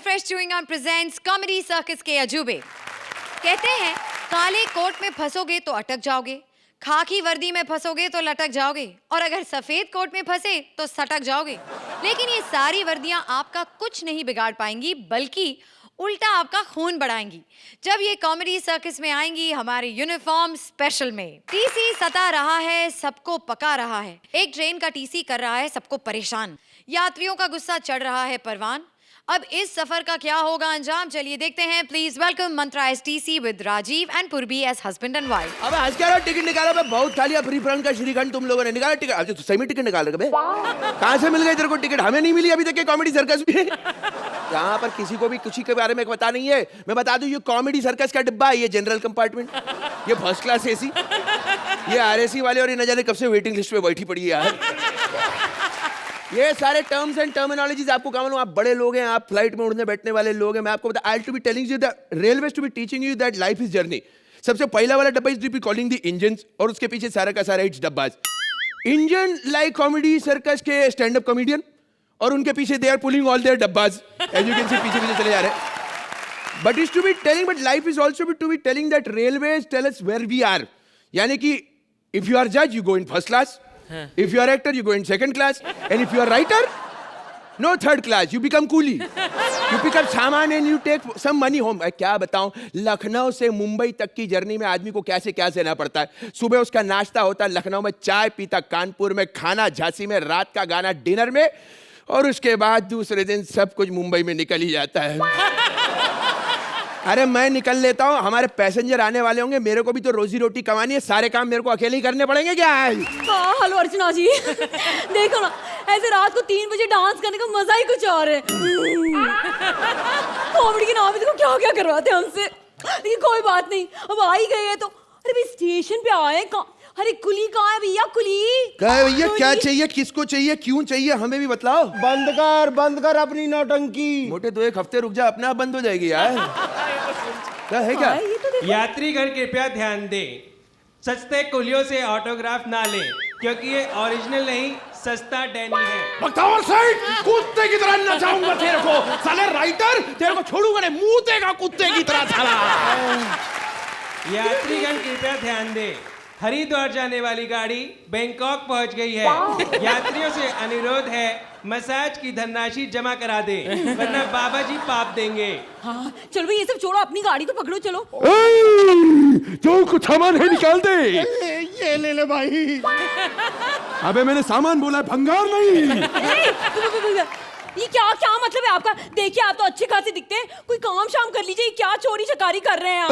Fresh chewing gum presents comedy circus के अजूबे। कहते हैं काले कोट में फंसोगे तो अटक जाओगे, खाकी वर्दी में फंसोगे तो लटक जाओगे, और अगर सफेद कोट में फंसे तो सटक जाओगे। लेकिन ये सारी वर्दियां आपका कुछ नहीं बिगाड़ पाएंगी, बल्कि उल्टा आपका खून बढ़ाएंगी जब ये कॉमेडी सर्कस में आएंगी हमारे यूनिफॉर्म स्पेशल में। टीसी सता रहा है, सबको पका रहा है, एक ट्रेन का टीसी कर रहा है सबको परेशान, यात्रियों का गुस्सा चढ़ रहा है परवान। अब इस सफर का क्या होगा अंजाम, चलिए देखते हैं। Please welcome Mantra as TC with Rajiv and Purvi as husband and wife. अबे आज क्या टिकट निकाला? मैं बहुत खा लिया फ्री फ्रंट का श्रीखंड, तुम लोगों ने निकाला टिकट? अब तो सही में टिकट निकाल रहे कहाँ से मिल गई तेरे को टिकट? हमें नहीं मिली अभी तक के कॉमेडी सर्कस में। यहाँ पर किसी को भी किसी के बारे में पता नहीं है। मैं बता दूं, ये कॉमेडी सर्कस का डिब्बा है, ये जनरल कंपार्टमेंट, ये फर्स्ट क्लास एसी, ये आरएसी वाले, और ये न जाने कब से वेटिंग लिस्ट पे बैठी पड़ी है यार। ये सारे टर्म्स एंड टर्मिनोलॉजीज आपको क्या मालूम? आप बड़े लोग हैं, आप फ्लाइट में उड़ने बैठने वाले लोग हैं। मैं आपको बता, I to be telling you that railways to be teaching you that life is journey. सबसे पहला वाला डब्बा is to be calling the engines, और उसके पीछे सारा का सारा इट्स डब्बाज। इंजन लाइक कॉमेडी सर्कस के स्टैंड अप कॉमेडियन, और उनके पीछे they are pulling all their डब्बाज, एज यू कैन सी पीछे पीछे चले जा रहे हैं। But is to be telling, but life is also to be telling that railways tell us where we are. यानी कि इफ यू आर जज you go in first class, if you are actor you go in second class, and if you are writer no third class, you become coolie, you pick up सामान and you take some money home। मैं क्या बताऊं, लखनऊ से मुंबई तक की journey में आदमी को कैसे क्या सहना पड़ता है। सुबह उसका नाश्ता होता है लखनऊ में, चाय पीता कानपुर में, खाना झांसी में, रात का गाना डिनर में, और उसके बाद दूसरे दिन सब कुछ मुंबई में निकल ही जाता है। अरे मैं निकल लेता हूँ, हमारे पैसेंजर आने वाले होंगे, मेरे को भी तो रोजी रोटी कमानी है, सारे काम मेरे को अकेले ही करने पड़ेंगे क्या? हाँ, हेलो अर्चना जी। देखो ना, ऐसे रात को 3 बजे डांस करने का मजा ही कुछ और है। कॉमेडी के नाम पे देखो क्या क्या करवाते हैं हमसे। लेकिन कोई बात नहीं, अब आ ही गए हैं तो। अरे भाई स्टेशन पे आए, अरे कुली कहाँ है भैया? कुली कहाँ भैया? क्या चाहिए, किसको चाहिए, क्यों चाहिए, हमें भी बतलाओ। बंद कर अपनी नौटंकी। मोटे तो एक हफ्ते रुक जा, अपने आप बंद हो जाएगी यार। क्या है क्या? यात्रीगण कृपया ध्यान दें, सस्ते कुलियों से ऑटोग्राफ ना लें, क्योंकि ये ओरिजिनल नहीं सस्ता डैनी है। बकवास साइड, कुत्ते की तरह नचाऊंगा तेरे को साले राइटर, तेरे को छोड़ूंगा नहीं, मुंह देगा कुत्ते की तरह साला। यात्रीगण कृपया ध्यान दें, हरिद्वार जाने वाली गाड़ी बैंकॉक पहुंच गई है। यात्रियों से अनुरोध है मसाज की धनराशि जमा करा दे, वरना बाबा जी पाप देंगे। हाँ, चलो भाई ये सब छोड़ो, अपनी गाड़ी तो पकड़ो, चलो। जो कुछ सामान है निकाल दे। ये ले भाई। अबे मैंने सामान बोला, भंगार नहीं। ये क्या क्या मतलब है आपका? देखिए आप तो अच्छे खासे दिखते हैं, कोई काम शाम कर लीजिए। क्या चोरी चकारी कर रहे हैं आप?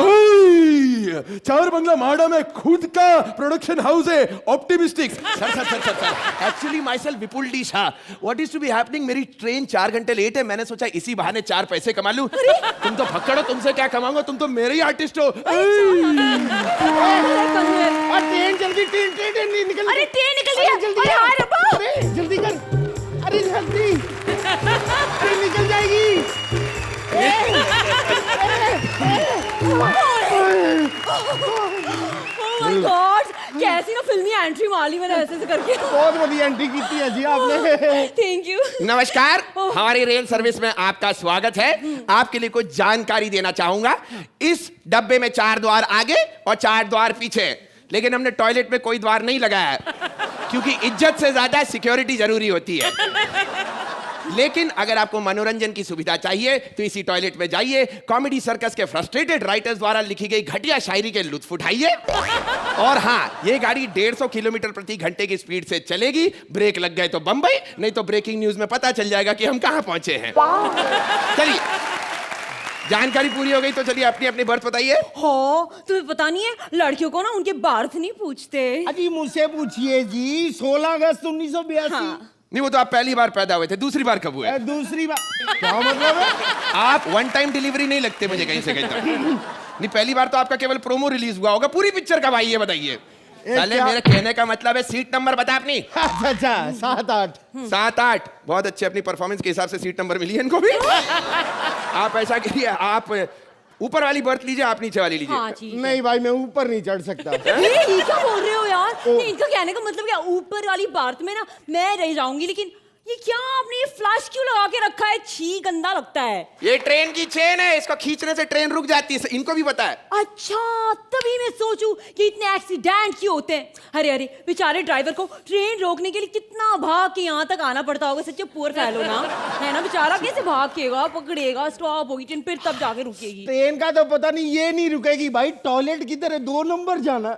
4 बंगला माड़ा में खुद का प्रोडक्शन हाउस है, optimistic. Sir actually myself Vipul D Shah. What is to be happening, मेरी ट्रेन 4 घंटे लेट है, मैंने सोचा इसी बहाने 4 पैसे कमा लूं। तुम तो भक्कड़ हो, तुमसे क्या कमाऊंगा, तुम तो मेरे ही आर्टिस्ट हो। ट्रेन जल्दी, ट्रेन निकल। अरे ट्रेन निकल रही है, जल्दी अरे जल्दी कर, अरे जल्दी, ट्रेन निकल जाएगी। ओह माय गॉड, कैसी ना फिल्मी एंट्री मारी मैंने ऐसे करके। बहुत बढ़िया एंट्री की थी जी आपने। Thank you. नमस्कार, हमारी रेल सर्विस में आपका स्वागत है। आपके लिए कुछ जानकारी देना चाहूंगा। इस डब्बे में 4 द्वार आगे और 4 द्वार पीछे, लेकिन हमने टॉयलेट में कोई द्वार नहीं लगाया, क्योंकि इज्जत से ज्यादा सिक्योरिटी जरूरी होती है। लेकिन अगर आपको मनोरंजन की सुविधा चाहिए तो इसी टॉयलेट में जाइए, कॉमेडी सर्कस के फ्रस्ट्रेटेड राइटर्स द्वारा लिखी गई घटिया शायरी के लुत्फ उठाइए। और हाँ, ये गाड़ी 150 किलोमीटर प्रति घंटे की स्पीड से चलेगी। ब्रेक लग गए तो बंबई, नहीं तो ब्रेकिंग न्यूज में पता चल जाएगा कि हम कहां पहुंचे हैं। चलिए, जानकारी पूरी हो गई तो चलिए अपनी अपनी बर्थ बताइए। हो, तुम्हें पता नहीं है, लड़कियों को ना उनके बर्थ नहीं पूछते। अजी मुझसे पूछिए जी, 16 अगस्त 1982। हाँ। नहीं, वो तो आप पहली बार पैदा हुए थे, दूसरी बार कब हुए? दूसरी बार क्या मतलब है? आप 1 टाइम डिलीवरी नहीं लगते मुझे कहीं से कहीं तक। नहीं, पहली बार तो आपका केवल प्रोमो रिलीज हुआ होगा, पूरी पिक्चर कब आई है बताइए। चले, मेरे कहने का मतलब है सीट नंबर बता अपनी। अच्छा 7-8। 7-8, बहुत अच्छे, अपनी परफॉर्मेंस के हिसाब से सीट नंबर मिली है इनको भी। आप ऐसा करिए, आप ऊपर वाली बर्थ लीजिए, आप नीचे वाली लीजिए। हाँ, नहीं भाई, मैं ऊपर नहीं चढ़ सकता। ये क्या बोल रहे हो यार? इनका कहने का मतलब क्या, ऊपर वाली बर्थ में ना मैं रह जाऊंगी, लेकिन ये क्या आपने ये फ्लैश क्यों लगा के रखा है? छी, गंदा लगता है। ये ट्रेन की चेन है, इसको खींचने से ट्रेन रुक जाती है, इनको भी पता है। अच्छा, तभी मैं सोचूं कि इतने एक्सीडेंट क्यों होते हैं। अरे अरे, बेचारे ड्राइवर को ट्रेन रोकने के लिए कितना भाग के यहाँ तक आना पड़ता होगा। सच्चे पुअर फेलो ना, है ना बेचारा। कैसे भाग केगा, पकड़ेगा, स्टॉप होगी ट्रेन, फिर तब जाके रुकेगी। ट्रेन का तो पता नहीं, ये नहीं रुकेगी भाई। टॉयलेट किधर है? 2 नंबर जाना।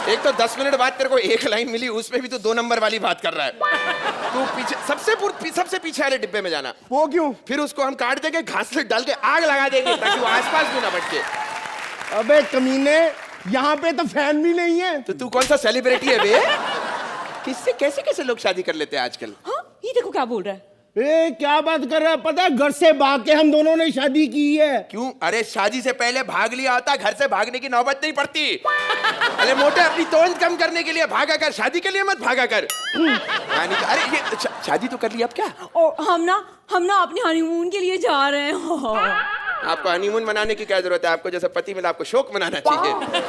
एक तो 10 मिनट बाद तेरे को एक लाइन मिली, उसमें भी तू 2 नंबर वाली बात कर रहा है। तू पीछे सबसे पीछे वाले डिब्बे में जाना। वो क्यों? फिर उसको हम काट देंगे, घास से डाल के आग लगा देंगे ताकि वो आसपास भी ना भटके। अबे कमीने, यहाँ पे तो फैन भी नहीं है। तो तू कौन सा सेलिब्रिटी है बे? किससे कैसे कैसे लोग शादी कर लेते हैं आजकल? हाँ, ये देखो क्या बोल रहा है। ए, क्या बात कर रहा है? पता है, घर से भाग के हम दोनों ने शादी की है। क्यों? अरे शादी से पहले भाग लिया होता, घर से भागने की नौबत नहीं पड़ती। अरे मोटे, अपनी तोंद कम करने के लिए भागा कर, शादी के लिए मत भागा कर। अरे ये शादी तो कर ली, अब क्या? और हम ना अपने हनीमून के लिए जा रहे हैं। आपको हनीमून मनाने की क्या जरूरत है? आपको जैसे पति मिला, आपको शोक मनाना चाहिए।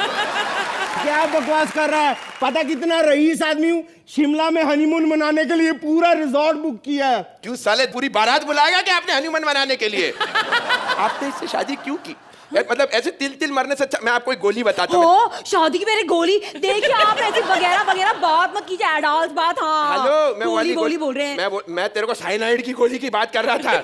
क्या बकवास कर रहा है? पता कितना रईस आदमी हूँ, शिमला में हनीमून मनाने के लिए पूरा रिजॉर्ट बुक किया है। क्यों साले, पूरी बारात बुलाएगा क्या आपने हनीमून मनाने के लिए? आपने इससे शादी क्यों की? मतलब ऐसे तिल मरने से अच्छा मैं आपको एक गोली बताता हूँ। शादी की मेरी गोली देखिए आप, ऐसी वगैरह बात मत कीजिए, एडल्ट बात। हाँ, हेलो, मैं गोली बोल रहे हैं। मैं तेरे को साइनाइड की गोली की बात कर रहा था।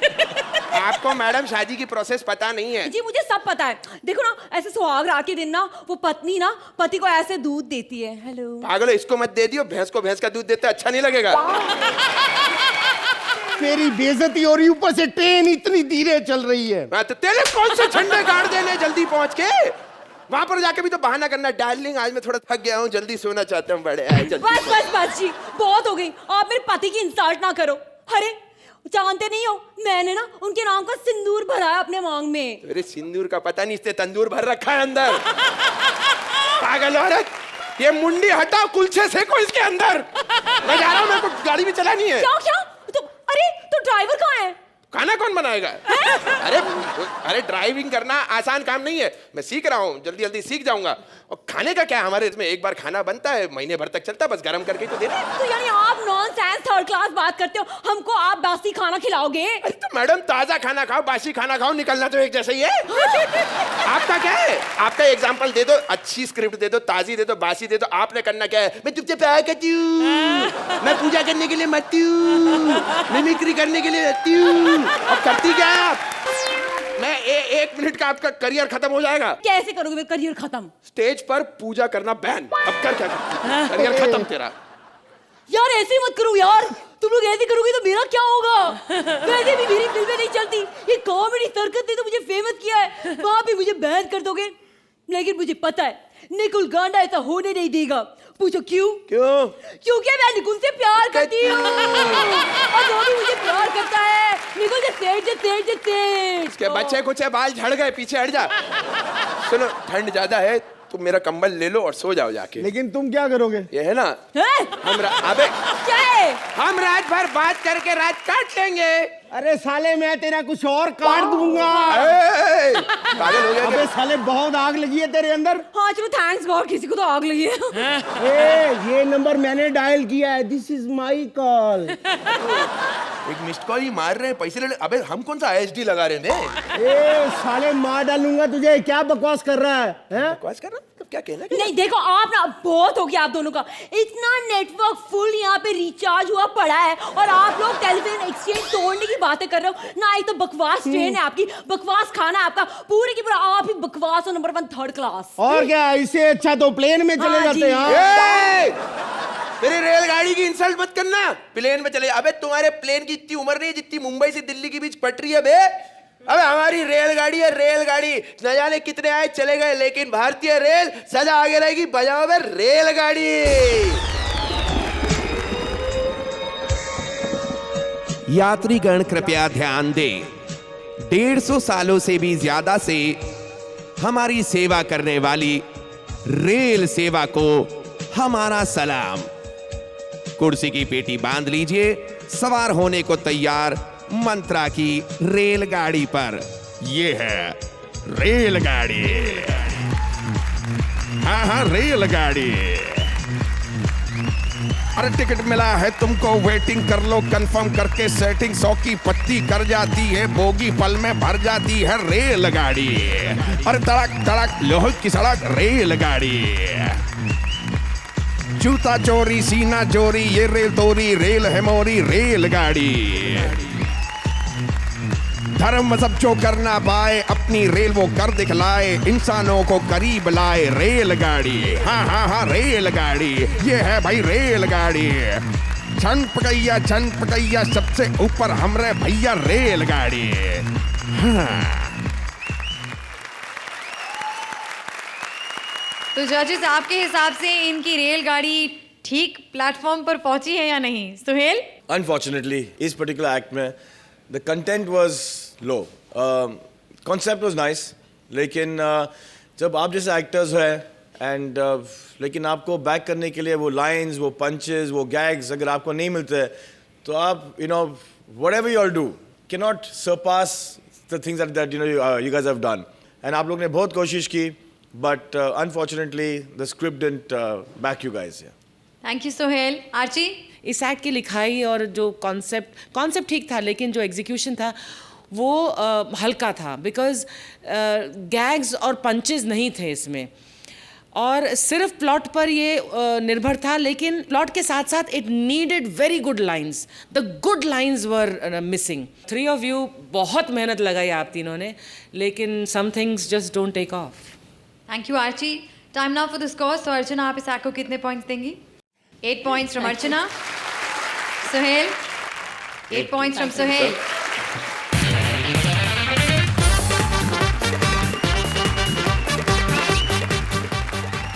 आपको मैडम शादी की प्रोसेस पता नहीं है। जी मुझे सब पता है। देखो ना, ऐसे सुहाग रात के दिन ना वो पत्नी ना पति को ऐसे दूध देती है। हेलो पागल, इसको मत दे दियो, भैंस को भैंस का दूध देता अच्छा नहीं लगेगा। तेरी बेइज्जती हो रही, ऊपर से ट्रेन इतनी धीरे चल रही है। तो तेरे कौन से झंडे गाड़ देने जल्दी पहुंच के? वहां पर जाके भी तो बहाना करना, डार्लिंग आज मैं थोड़ा थक गया हूँ, जल्दी सोना चाहता हूँ, बड़े बस जी, बहुत हो गई। आप मेरे पति की इंसल्ट ना करो। अरे जानते नहीं हो, मैंने ना उनके नाम का सिंदूर भरा है अपने मांग में। अरे सिंदूर का पता नहीं, इसने तंदूर भर रखा है अंदर। पागल औरत, ये मुंडी हटाओ, कुलछे सेको इसके अंदर। मैं जा रहा हूँ, मेरे को गाड़ी भी चलानी है। क्या? अरे तो ड्राइवर कहाँ है? खाना कौन बनाएगा? अरे ड्राइविंग करना आसान काम नहीं है, मैं सीख रहा हूँ, जल्दी जल्दी सीख जाऊंगा। और खाने का क्या, हमारे इसमें एक बार खाना बनता है, महीने भर तक चलता है, बस गरम करके तो देना। तो यानी आप नॉनसेंस थर्ड क्लास बात करते हो, हमको आप बासी खाना खिलाओगे? अरे तो मैडम, ताजा खाना खाओ, बासी खाना खाओ, निकलना तो एक जैसा ही है। आपका क्या है? आपका एग्जाम्पल दे दो, अच्छी स्क्रिप्ट दे दो, ताजी दे दो, बासी दे दो। आपने करना क्या है? मैं चुपचाप प्यार करती हूँ, मैं पूजा करने के लिए मरती हूँ, मिमिक्री करने के लिए रहती हूँ। अब करती क्या है आप? मैं 1 मिनट का आपका करियर खत्म हो जाएगा। कैसे करोगे मेरा करियर खत्म? स्टेज पर पूजा करना बैन। अब कर क्या करती? करियर खत्म तेरा। यार ऐसे मत करो यार, तुम लोग ऐसे करोगे तो मेरा क्या होगा? वैसे भी मेरी फिल्में नहीं चलती, ये कॉमेडी सर्कस ने तो मुझे फेमस किया है, वहां भी मुझे बैन कर दोगे। लेकिन मुझे पता है निकुल गांडा ऐसा होने नहीं देगा। पूछो क्यों? क्योंकि मैं निकुल से प्यार करती हूँ और वो भी मुझे प्यार करता है। निकुल जैसे इसके बच्चे कुछ बाल झड़ गए, पीछे हट जा। सुनो, ठंड ज्यादा है, तुम मेरा कंबल ले लो और सो जाओ जाके। लेकिन तुम क्या करोगे? ये है ना, अबे क्या है? हम रात भर बात करके रात काट लेंगे। अरे साले, मैं तेरा कुछ और काट दूंगा। पागल हो गया? अबे साले, बहुत आग लगी है तेरे अंदर। हाँ चलो, थैंक्स गॉड, किसी को तो आग लगी है। ये नंबर मैंने डायल किया है, दिस इज माई कॉल। एक मिस्ड कॉल ही मार रहे हैं, पैसे ले। अबे हम कौन सा ISD लगा रहे हैं? ए साले, मार डालूंगा तुझे। क्या बकवास कर रहा है? बकवास कर रहा? तो क्या कहना? नहीं देखो, आप ना बहुत हो गया आप दोनों का। इतना नेटवर्क फुल यहाँ पे रिचार्ज हुआ पड़ा है और आप लोग टेलीफोन एक्सचेंज तोड़ने की बातें कर रहे हो ना। एक तो बकवास ट्रेन है आपकी, बकवास खाना आपका, पूरे की पूरा आप ही बकवास हो, नंबर 1 थर्ड क्लास। और क्या, इससे अच्छा तो प्लेन में चले जाते हैं। मेरी रेलगाड़ी की इंसल्ट मत करना। प्लेन में चले? अबे तुम्हारे प्लेन की इतनी उम्र नहीं जितनी मुंबई से दिल्ली के बीच पटरी है बे। अबे हमारी रेलगाड़ी है, रेलगाड़ी। न जाने कितने आए चले गए, लेकिन भारतीय रेल सदा आगे रहेगी। बजाओ बे रेलगाड़ी। यात्रीगण कृपया ध्यान दें, 150 सालों से भी ज्यादा से हमारी सेवा करने वाली रेल सेवा को हमारा सलाम। कुर्सी की पेटी बांध लीजिए, सवार होने को तैयार मंत्रा की रेलगाड़ी पर। ये है रेलगाड़ी। हाँ रेलगाड़ी। अरे टिकट मिला है तुमको, वेटिंग कर लो कंफर्म करके सेटिंग। 100 की पत्ती कर जाती है बोगी, पल में भर जाती है रेलगाड़ी। अरे तड़क तड़क लोहे की सड़क रेलगाड़ी। जूता चोरी सीना चोरी ये रेल तोरी, रेल है मोरी रेलगाड़ी। धर्म मजहब जो करना पाए, अपनी रेल वो कर दिखलाए, इंसानों को करीब लाए रेलगाड़ी। हाँ हाँ हाँ रेलगाड़ी, ये है भाई रेलगाड़ी। छन पकैया सबसे ऊपर हमरे भैया रेलगाड़ी। हाँ। तो जजेस, आपके हिसाब से इनकी रेलगाड़ी ठीक प्लेटफॉर्म पर पहुंची है या नहीं? सुहेल? Unfortunately, इस particular act में the content was low. Concept was nice, लेकिन जब आप जैसे एक्टर्स हैं and लेकिन आपको बैक करने के लिए वो लाइंस, वो पंचेस, वो गैग्स अगर आपको नहीं मिलते तो आप whatever you all do cannot surpass the things that you guys have done. And आप लोग ने बहुत कोशिश की, but unfortunately the script didn't back you guys. Thank you Sohail. Archie? इस एक्ट की लिखाई और जो कॉन्सेप्ट ठीक था, लेकिन जो एग्जीक्यूशन था वो हल्का था, बिकॉज गैग्स और पंचेस नहीं थे इसमें, और सिर्फ प्लॉट पर ये निर्भर था। लेकिन प्लॉट के साथ साथ it needed very good lines, the good lines were missing. 3 of you बहुत मेहनत लगाई आप तीनों ने, लेकिन some things just don't take off. Thank you Archie. Time now for the score. तो अर्चना, आप इस एक्ट को कितने पॉइंट्स देंगी? 8 points from Archana. Suhail? 8 points from Suhail.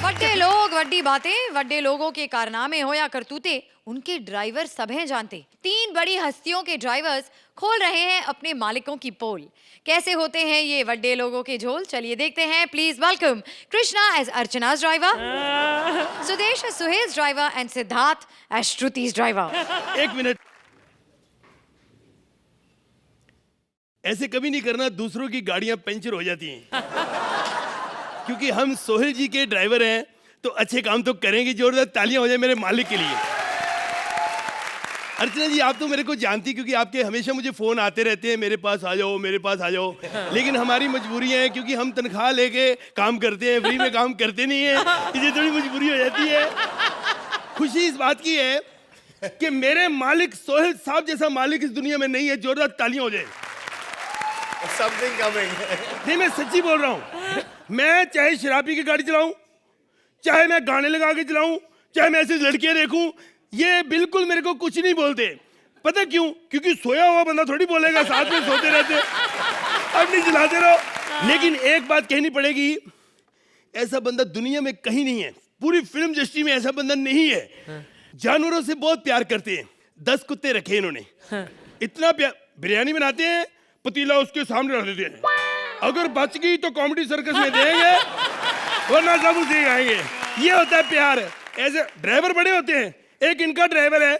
वड्डे लोग, वड्डी बातें, वड्डे लोगों के कारनामे हो या करतूते, उनके ड्राइवर सब हैं जानते। 3 बड़ी हस्तियों के ड्राइवर्स खोल रहे हैं अपने मालिकों की पोल। कैसे होते हैं ये वड्डे लोगों के झोल? चलिए देखते हैं। Please welcome Krishna as Archana's driver, Sudesh as Suhail's driver and Siddharth as Shruti's driver. 1 minute, ऐसे कभी नहीं करना, दूसरों की गाड़ियां पंचर हो जाती हैं। क्योंकि हम सोहेल जी के ड्राइवर हैं तो अच्छे काम तो करेंगे। जोरदार तालियां हो जाए मेरे मालिक के लिए। अर्चना जी, आप तो मेरे को जानती, क्योंकि आपके हमेशा मुझे फोन आते रहते हैं, मेरे पास आ जाओ, मेरे पास आ जाओ। लेकिन हमारी मजबूरियां हैं, क्योंकि हम तनख्वाह लेके काम करते हैं, फ्री में काम करते नहीं है, इसलिए थोड़ी मजबूरी हो जाती है। खुशी इस बात की है कि मेरे मालिक सोहेल साहब जैसा मालिक इस दुनिया में नहीं है। जोरदार तालियां हो जाए। Something coming. नहीं, मैं सच्ची बोल रहा हूँ। मैं चाहे शराबी की गाड़ी चलाऊं, चाहे मैं गाने लगा के चलाऊं, चाहे मैं ऐसे लड़कियां देखूं, ये बिल्कुल मेरे को कुछ नहीं बोलते। पता क्यों? क्योंकि सोया हुआ बंदा थोड़ी बोलेगा, साथ में सोते रहते। अब नहीं चलाते रहो। लेकिन एक बात कहनी पड़ेगी, ऐसा बंदा दुनिया में कहीं नहीं है। पूरी फिल्म इंडस्ट्री में ऐसा बंदा नहीं है। जानवरों से बहुत प्यार करते हैं। 10 कुत्ते रखे इन्होंने। इतना प्यार, बिरयानी बनाते हैं, पतीला उसके सामने रख देते हैं। अगर बच गई तो कॉमेडी सर्कस में देंगे, वरना सब उसे खाएंगे। ये होता है प्यार। ऐसे ड्राइवर बड़े होते हैं। एक इनका ड्राइवर है,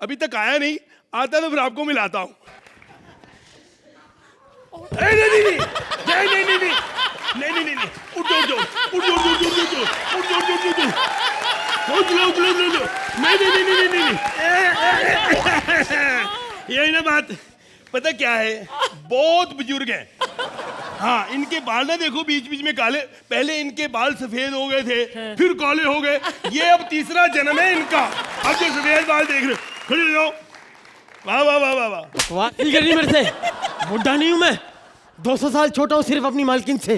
अभी तक आया नहीं, आता तो फिर आपको मिलाता हूँ। नहीं, उठ जाओ, यही ना बात। पता क्या है, बहुत बुजुर्ग हैं। हाँ, इनके बाल ना देखो बीच बीच में काले, पहले इनके बाल सफेद हो गए थे, फिर काले हो गए। ये अब तीसरा जन्म है इनका। अब जो सफेद बाल देख रहे हो, खड़े हो जाओ। वाह वाह वाह वाह वाह। बकवास नहीं करनी मेरे से, बुढ़ा नहीं हूँ मैं, 200 साल छोटा हूँ सिर्फ अपनी मालकिन से।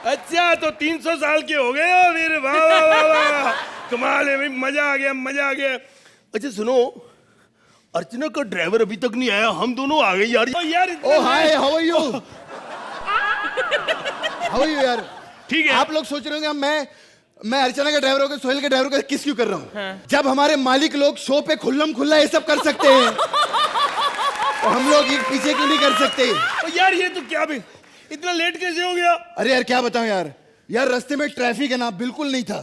अच्छा, तो 300 साल के हो गए हो फिर। वाह वाह वाह वाह, कमाल है भाई, मजा आ गया, मजा आ गया। अच्छा सुनो, अर्चना का ड्राइवर अभी तक नहीं आया, हम दोनों आ गए यार। Oh hi, how are you? How are you यार? ठीक है। आप लोग सोच रहे होंगे मैं अर्चना के ड्राइवर होकर सोहेल के ड्राइवर का किस क्यों कर रहा हूँ? जब हमारे मालिक लोग शो पे खुल्लम खुल्ला ये सब कर सकते हैं, तो हम लोग पीछे क्यों नहीं कर सकते? यार ये तो क्या भी, इतना लेट कैसे हो गया? अरे यार क्या बताऊं यार रास्ते में ट्रैफिक है ना, बिल्कुल नहीं था।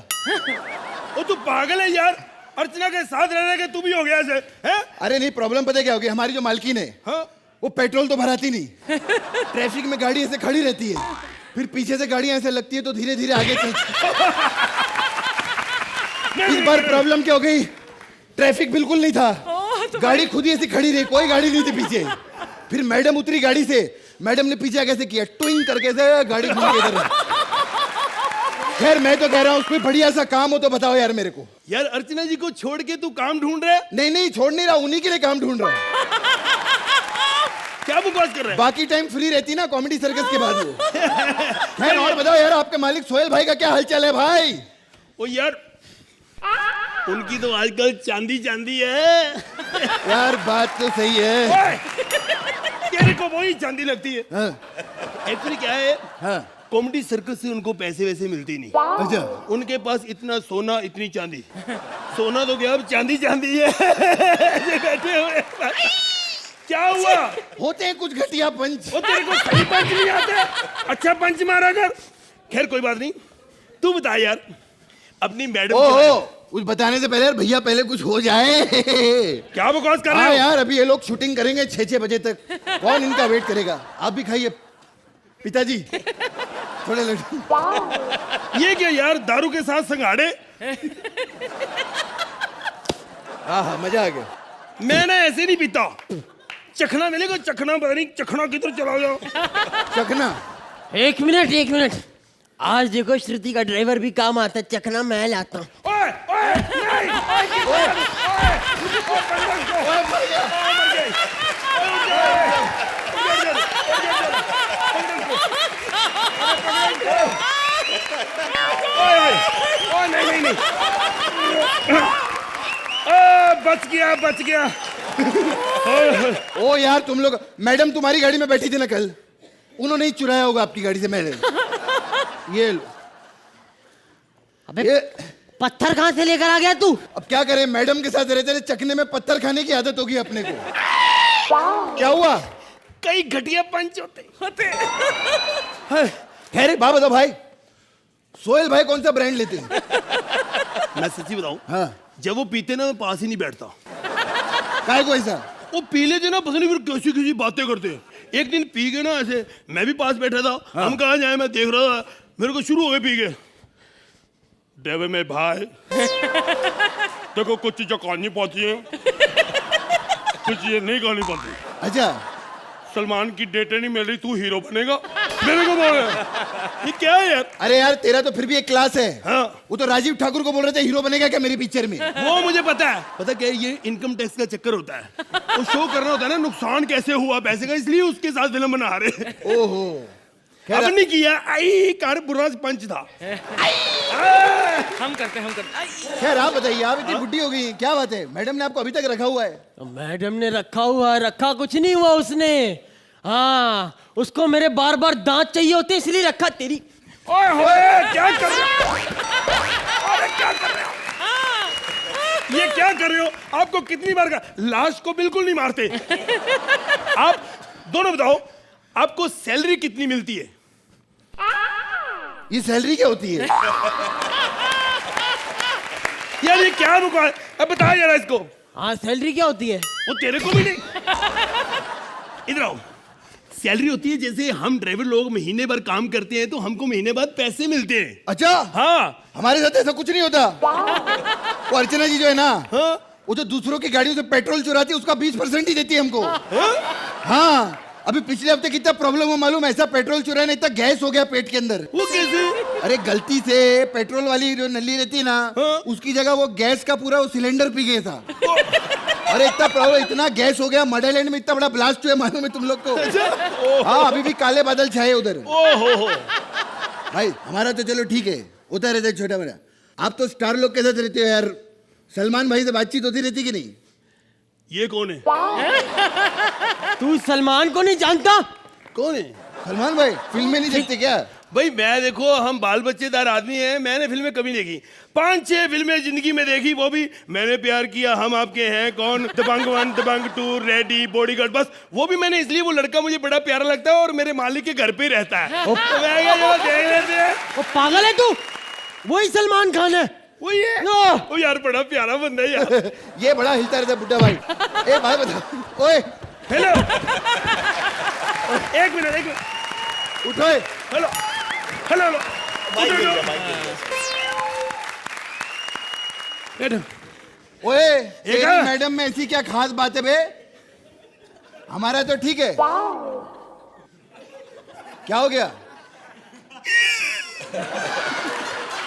वो तू पागल है यार, अर्चना के साथ रह के तू भी हो गया ऐसे हैं? अरे नहीं, प्रॉब्लम पता क्या हो गई, हमारी जो मालकिन है, हाँ? वो पेट्रोल तो भराती नहीं, ट्रैफिक में गाड़ी ऐसे खड़ी रहती है, फिर पीछे से गाड़ियां ऐसे लगती है तो धीरे धीरे आगे चलती। इस बार प्रॉब्लम क्या हो गई, ट्रैफिक बिल्कुल नहीं था, गाड़ी खुद ही ऐसी खड़ी रही, कोई गाड़ी नहीं थी पीछे। फिर मैडम उतरी गाड़ी से, मैडम ने पीछे कैसे किया, ट्विंग करके से गाड़ी घूम के इधर। खैर मैं तो कह रहा हूँ कोई बढ़िया सा काम हो तो बताओ यार मेरे को। यार अर्चना जी को छोड़ के तू काम ढूंढ रहा है? नहीं नहीं छोड़ नहीं रहा, उन्हीं के लिए काम ढूंढ रहा हूँ। क्या बकवास कर रहा है? बाकी टाइम फ्री रहती ना कॉमेडी सर्कस के बाद वो। खैर और बताओ यार, आपके मालिक सोहेल भाई का क्या हालचाल है भाई? ओ यार उनकी तो आजकल चांदी चांदी है। यार बात तो सही है। तेरे को वही चांदी लगती है। हाँ। एक्चुअली क्या है, हाँ। कॉमेडी सर्कस से उनको पैसे वैसे मिलती नहीं। अच्छा। उनके पास इतना सोना इतनी चांदी, सोना तो क्या अब चांदी चांदी है। ऐसे बैठे हुए क्या हुआ? होते हैं कुछ घटिया पंच। वो तेरे को सही पंच नहीं आते, अच्छा पंच मारा कर। खैर कोई बात नहीं, तू बता यार अपनी मैडम ओहो, कुछ बताने से पहले यार भैया पहले कुछ हो जाए। क्या बकवास कर रहे हाँ हो? यार अभी ये लोग शूटिंग करेंगे 6-6 बजे तक, कौन इनका वेट करेगा? आप भी खाइए पिताजी थोड़े लड्डू। ये क्या यार, दारू के साथ संगाड़े? हाँ मजा आ गया। मैं ना ऐसे नहीं पीता, चखना मिलेगा, चखना पता नहीं चखना किधर चला जाओ। चखना। एक मिनट, आज देखो श्रुति का ड्राइवर भी काम आता है, चखना मैं लाता हूँ। ओए ओए नहीं, ओए नहीं बच गया। ओ यार तुम लोग, मैडम तुम्हारी गाड़ी में बैठी थी ना कल, उन्होंने ही चुराया होगा आपकी गाड़ी से मैडम। ये लो। अबे पत्थर कहाँ से लेकर आ गया तू? अब क्या करें, मैडम के साथ रहते रहे, चखने में पत्थर खाने की आदत होगी अपने को। क्या हुआ? कई घटिया पंच होते। खैर बात बताओ भाई, सोहेल भाई कौन सा ब्रांड लेते हैं? मैं सच्ची बताऊं, हाँ। जब वो पीते ना मैं पास ही नहीं बैठता। काय को ऐसा? वो पी लेते ना, पता नहीं फिर कैसी कैसी बातें करते हैं। एक दिन पी गए ना ऐसे, मैं भी पास बैठा था। हाँ। हम कहाँ जाए, मैं देख रहा था, मेरे को शुरू हो गए पी गए। डेवे में भाई देखो कुछ चीजें कहनी पड़ती है, कुछ चीजें नहीं कहनी पड़ती। अच्छा। सलमान की डेटें नहीं मिल रही, तू हीरो बनेगा, मेरे को बोल रहा है। ये क्या है यार? अरे यार तेरा तो फिर भी एक क्लास है। हाँ। वो तो राजीव ठाकुर को बोल रहे थे हीरो बनेगा क्या मेरी पिक्चर में। वो मुझे पता है, पता क्या है, ये इनकम टैक्स का चक्कर होता है। वो शो करना होता है ना नुकसान कैसे हुआ पैसे का, इसलिए उसके साथ फिल्म बना रहे। ओहो। अब नहीं किया, आई कार बुरा पंच था। हम करते खैर आप बताइए, आप इतनी बुढ़ी हो गई, क्या बात है? मैडम ने आपको अभी तक रखा हुआ है? तो मैडम ने रखा हुआ है, रखा कुछ नहीं हुआ उसने। हाँ उसको मेरे बार बार दांत चाहिए होते इसलिए रखा। तेरी ओए होए क्या कर रहे हो? अरे क्या कर रहे हो? ये क्या कर रहे हो? आपको कितनी बार कहा, लाश को बिल्कुल नहीं मारते। आप दोनों बताओ, आपको सैलरी कितनी मिलती है? ये सैलरी क्या होती है? यार ये क्या बकवास, अब बता यार इसको। हाँ सैलरी क्या होती है? वो तेरे को भी नहीं। इधर आओ। सैलरी होती है जैसे हम ड्राइवर लोग महीने भर काम करते हैं तो हमको महीने बाद पैसे मिलते हैं। अच्छा। हाँ। हमारे साथ ऐसा कुछ नहीं होता। वो अर्चना जी जो है ना, हाँ? वो जो दूसरों की गाड़ियों से पेट्रोल चुराती है उसका 20% ही देती है हमको। हाँ अभी पिछले हफ्ते कितना प्रॉब्लम हुआ मालूम है? ऐसा पेट्रोल चुराया नहीं, इतना गैस हो गया पेट के अंदर। वो कैसे? अरे गलती से पेट्रोल वाली जो नली रहती है ना, हाँ? उसकी जगह वो गैस का पूरा वो सिलेंडर पी गया था। अरे इतना प्रॉब्लम, इतना गैस हो गया, मडरलैंड में इतना बड़ा ब्लास्ट हुआ मालूम है तुम लोग को? हाँ अभी भी काले बादल छाए उधर। ओहो। भाई हमारा तो चलो ठीक है, होता रहता है छोटा बड़ा। आप तो स्टार लोग के साथ रहते हो यार, सलमान भाई से बातचीत होती रहती कि नहीं? ये कौन है? तू सलमान को नहीं जानता? कौन है सलमान भाई? फिल्म में नहीं देखते क्या? भाई? मैं देखो, हम बाल बच्चेदार आदमी हैं, मैंने फिल्में कभी देखी, 5-6 फिल्में जिंदगी में देखी, वो भी मैंने प्यार किया, हम आपके हैं कौन, दबंग 1, दबंग 2, रेडी, बॉडीगार्ड, बस वो भी मैंने इसलिए, वो लड़का मुझे बड़ा प्यारा लगता है और मेरे मालिक के घर पे ही रहता है। तो मैं क्या, चलो देख लेते हैं। वो पागल है तू? वही सलमान खान है। वो ये वो यार बड़ा प्यारा बंदा है यार। ये बड़ा हिलता रहता है बुड्ढा भाई। ए भाई बता, ओए हेलो। एक मिनट उठो। Hello hello hello. ओए तेरी है? मैडम में ऐसी क्या खास बात है बे? हमारा तो ठीक है। क्या हो गया?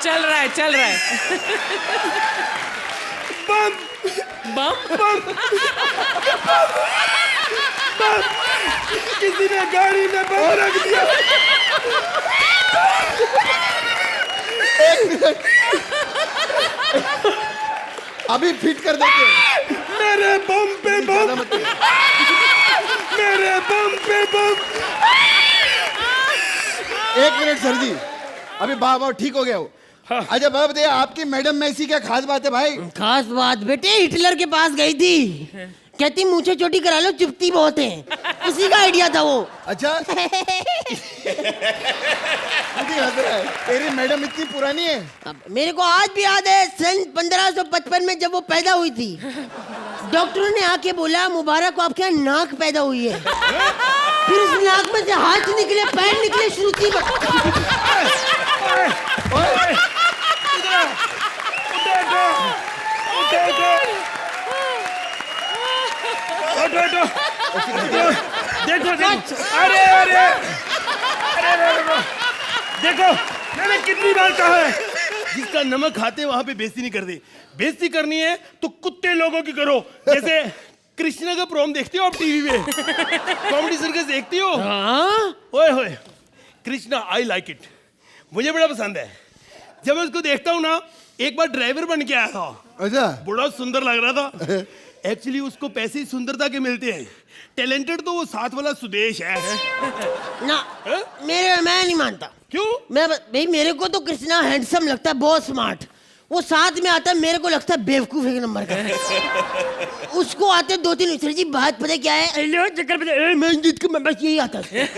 चल रहा है, चल रहा है। बम बम बम बम किसी ने गाड़ी में बम रख दिया। अभी फिट कर देते हैं। मेरे बम पे बम, मेरे बम पे बम। 1 मिनट सर जी, अभी बाबा ठीक हो गया हो। अच्छा बाबा बताइए, आपकी मैडम में ऐसी क्या खास बात है भाई? खास बात बेटे, हिटलर के पास गई थी, कहती मूछें छोटी करा लो, चुभती बहुत है। उसी का आइडिया था वो। अच्छा हंस रहा है। तेरी मैडम इतनी पुरानी है? अब मेरे को आज भी याद है, सन 1555 में जब वो पैदा हुई थी, डॉक्टरों ने आके बोला मुबारक को आपके यहाँ नाक पैदा हुई है। फिर उस नाक में से हाथ निकले, पैर निकले, श्रुति देखो देखो, अरे अरे अरे देखो, मैंने कितनी बार कहा है, जिसका नमक खाते वहां पे बेइज्जती नहीं करते। बेइज्जती करनी है तो कुत्ते लोगों की करो। जैसे कृष्णा का प्रोम देखते हो आप टीवी पे? कॉमेडी सर्कस देखती हो? ओए होए, कृष्णा आई लाइक इट, मुझे बड़ा पसंद है। जब मैं उसको देखता हूँ ना, एक बार ड्राइवर बन के आया था। अच्छा, बड़ा सुंदर लग रहा था। एक्चुअली उसको पैसे ही सुंदरता के मिलते हैं। टैलेंटेड तो वो साथ वाला सुदेश है। ना मैं नहीं मानता। क्यों? भाई मेरे को तो कृष्णा हैंडसम लगता है, बहुत स्मार्ट। वो साथ में आता है, मेरे को लगता है बेवकूफ एक नंबर का। उसको आते 2-3 मिस्टर जी, बात पता क्या है, बस यही आता है।